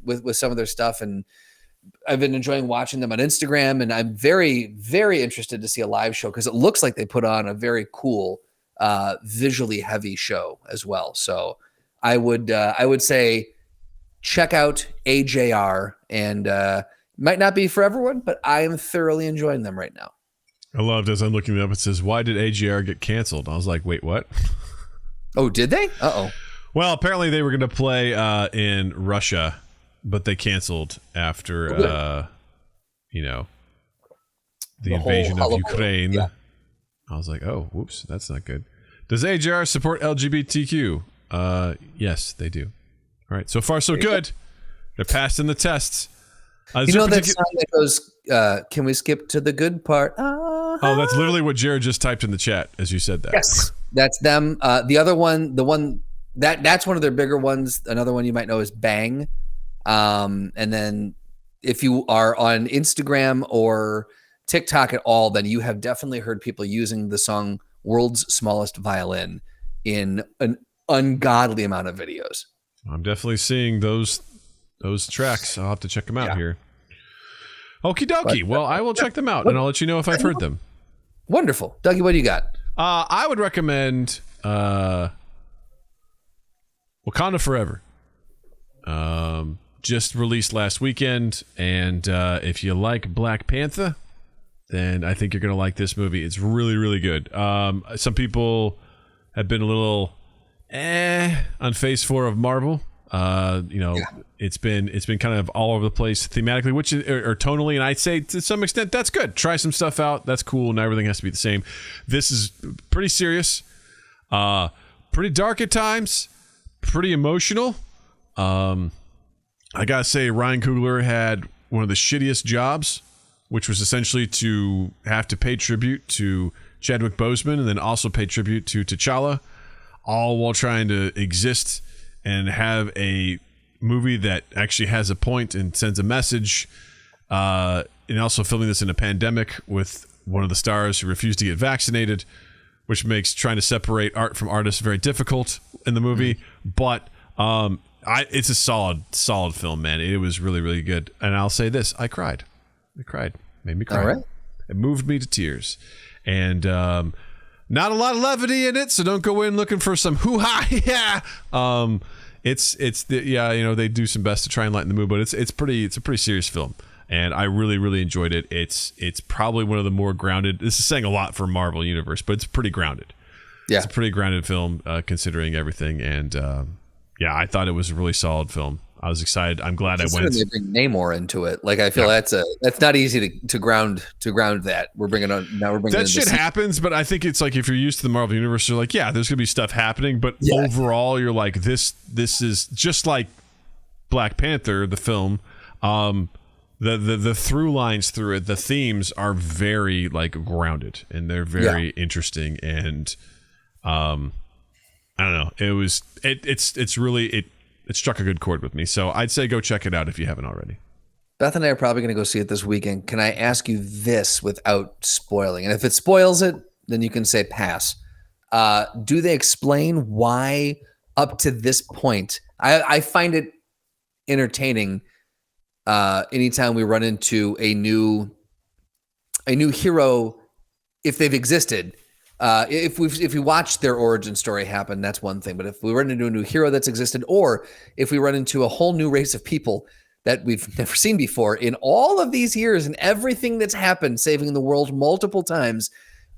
with some of their stuff. And I've been enjoying watching them on Instagram, and I'm very, very interested to see a live show because it looks like they put on a very cool, visually heavy show as well. So I would say check out AJR, and might not be for everyone, but I am thoroughly enjoying them right now. I loved as I'm looking it up, it says, why did AJR get canceled? I was like, wait, what? Oh, did they? Uh-oh. Well, apparently they were going to play in Russia, but they canceled after, the invasion of Ukraine. Yeah. I was like, oh, whoops, that's not good. Does AJR support LGBTQ? Yes, they do. All right, so far so good. They're passing the tests. You know that song that goes, can we skip to the good part? Oh, that's literally what Jared just typed in the chat as you said that. Yes, that's them. The other one, the one That's one of their bigger ones. Another one you might know is Bang. And then if you are on Instagram or TikTok at all, then you have definitely heard people using the song World's Smallest Violin in an ungodly amount of videos. I'm definitely seeing those tracks. I'll have to check them out here. Okie dokie. Well, I will check them out, and I'll let you know if I've heard them. Wonderful. Dougie, what do you got? I would recommend Wakanda Forever. Just released last weekend, and if you like Black Panther, then I think you're going to like this movie. It's really, really good. Some people have been a little on Phase 4 of Marvel. It's been kind of all over the place thematically, or tonally, and I'd say to some extent that's good. Try some stuff out. That's cool. Not everything has to be the same. This is pretty serious, pretty dark at times, pretty emotional. I gotta say, Ryan Coogler had one of the shittiest jobs, which was essentially to have to pay tribute to Chadwick Boseman and then also pay tribute to T'Challa, all while trying to exist and have a movie that actually has a point and sends a message, and also filming this in a pandemic with one of the stars who refused to get vaccinated, which makes trying to separate art from artists very difficult in the movie. But it's a solid film, man. It was really, really good. And I'll say this, I cried. Made me cry. All right. It moved me to tears. And not a lot of levity in it, so don't go in looking for some hoo-ha. Yeah. They do some best to try and lighten the mood, but it's a pretty serious film. And I really, really enjoyed it. It's probably one of the more grounded. This is saying a lot for Marvel Universe, but it's pretty grounded. Yeah. It's a pretty grounded film, considering everything. And I thought it was a really solid film. I was excited. I'm glad I went. They bring Namor into it. Like I feel that's not easy to ground that. We're bringing that shit happens, but I think it's like if you're used to the Marvel Universe, you're like, yeah, there's gonna be stuff happening, but overall, you're like, this is just like Black Panther, the film. The through lines through it, the themes are very like grounded and they're very interesting, and I don't know. It struck a good chord with me. So I'd say go check it out if you haven't already. Beth and I are probably going to go see it this weekend. Can I ask you this without spoiling? And if it spoils it, then you can say pass. Do they explain why up to this point? I find it entertaining anytime we run into a new hero, if they've existed. If we watch their origin story happen, that's one thing. But if we run into a new hero that's existed, or if we run into a whole new race of people that we've never seen before in all of these years and everything that's happened, saving the world multiple times,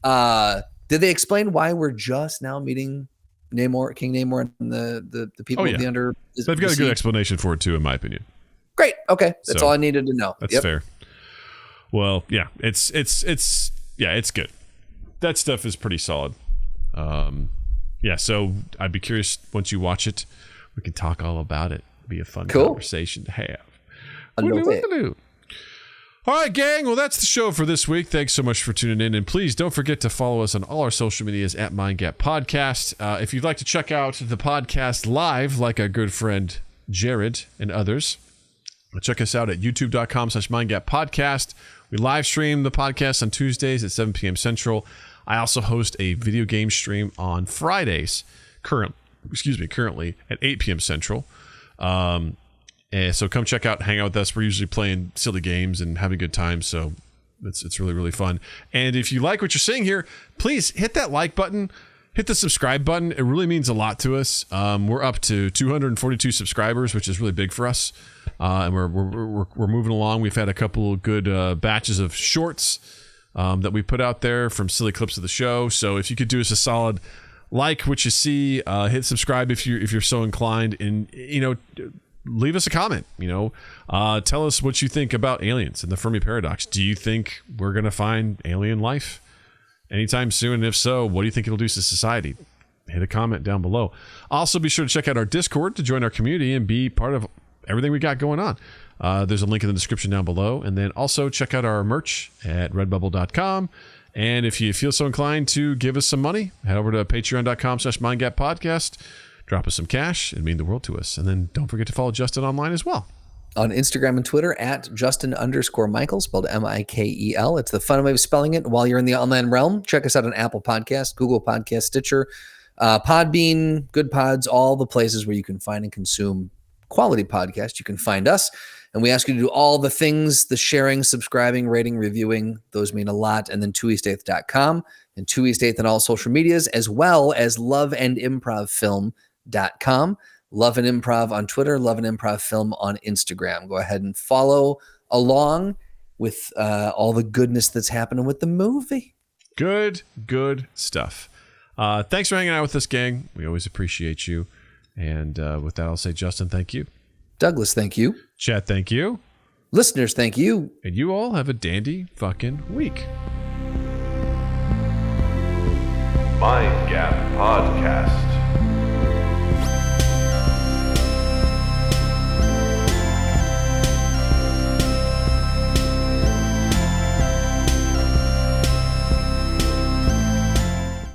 did they explain why we're just now meeting Namor, King Namor, and the people of the under? They've got a good explanation for it too, in my opinion. Great. Okay, that's all I needed to know. That's fair. Well, yeah, it's good. That stuff is pretty solid. So I'd be curious, once you watch it, we can talk all about it. It'd be a fun conversation to have. All right, gang. Well, that's the show for this week. Thanks so much for tuning in. And please don't forget to follow us on all our social medias at MindGap Podcast. If you'd like to check out the podcast live, like our good friend Jared and others, check us out at youtube.com/MindGap Podcast. We live stream the podcast on Tuesdays at 7 p.m. Central. I also host a video game stream on Fridays, currently at 8 p.m. Central. And so come check out, hang out with us. We're usually playing silly games and having a good time, so it's really, really fun. And if you like what you're seeing here, please hit that like button, hit the subscribe button. It really means a lot to us. We're up to 242 subscribers, which is really big for us. And we're moving along. We've had a couple of good batches of shorts that we put out there from silly clips of the show. So if you could do us a solid, like what you see, hit subscribe if you're so inclined, and leave us a comment. Tell us what you think about aliens and the Fermi paradox. Do you think we're gonna find alien life anytime soon? And if so, what do you think it'll do to society? Hit a comment down below. Also, be sure to check out our Discord to join our community and be part of everything we got going on. There's a link in the description down below. And then also check out our merch at redbubble.com. And if you feel so inclined to give us some money, head over to patreon.com/mindgappodcast. Drop us some cash. It'd mean the world to us. And then don't forget to follow Justin online as well. On Instagram and Twitter at Justin_Michael, spelled Mikel. It's the fun way of spelling it. While you're in the online realm, check us out on Apple Podcasts, Google Podcasts, Stitcher, Podbean, Good Pods, all the places where you can find and consume quality podcasts. You can find us. And we ask you to do all the things, the sharing, subscribing, rating, reviewing. Those mean a lot. And then 2east8th.com and 2east8th on all social medias, as well as loveandimprovfilm.com. Love and Improv on Twitter, Love and Improv Film on Instagram. Go ahead and follow along with all the goodness that's happening with the movie. Good stuff. Thanks for hanging out with us, gang. We always appreciate you. And with that, I'll say, Justin, thank you. Douglas, thank you. Chad, thank you. Listeners, thank you. And you all have a dandy fucking week. Mind Gap Podcast.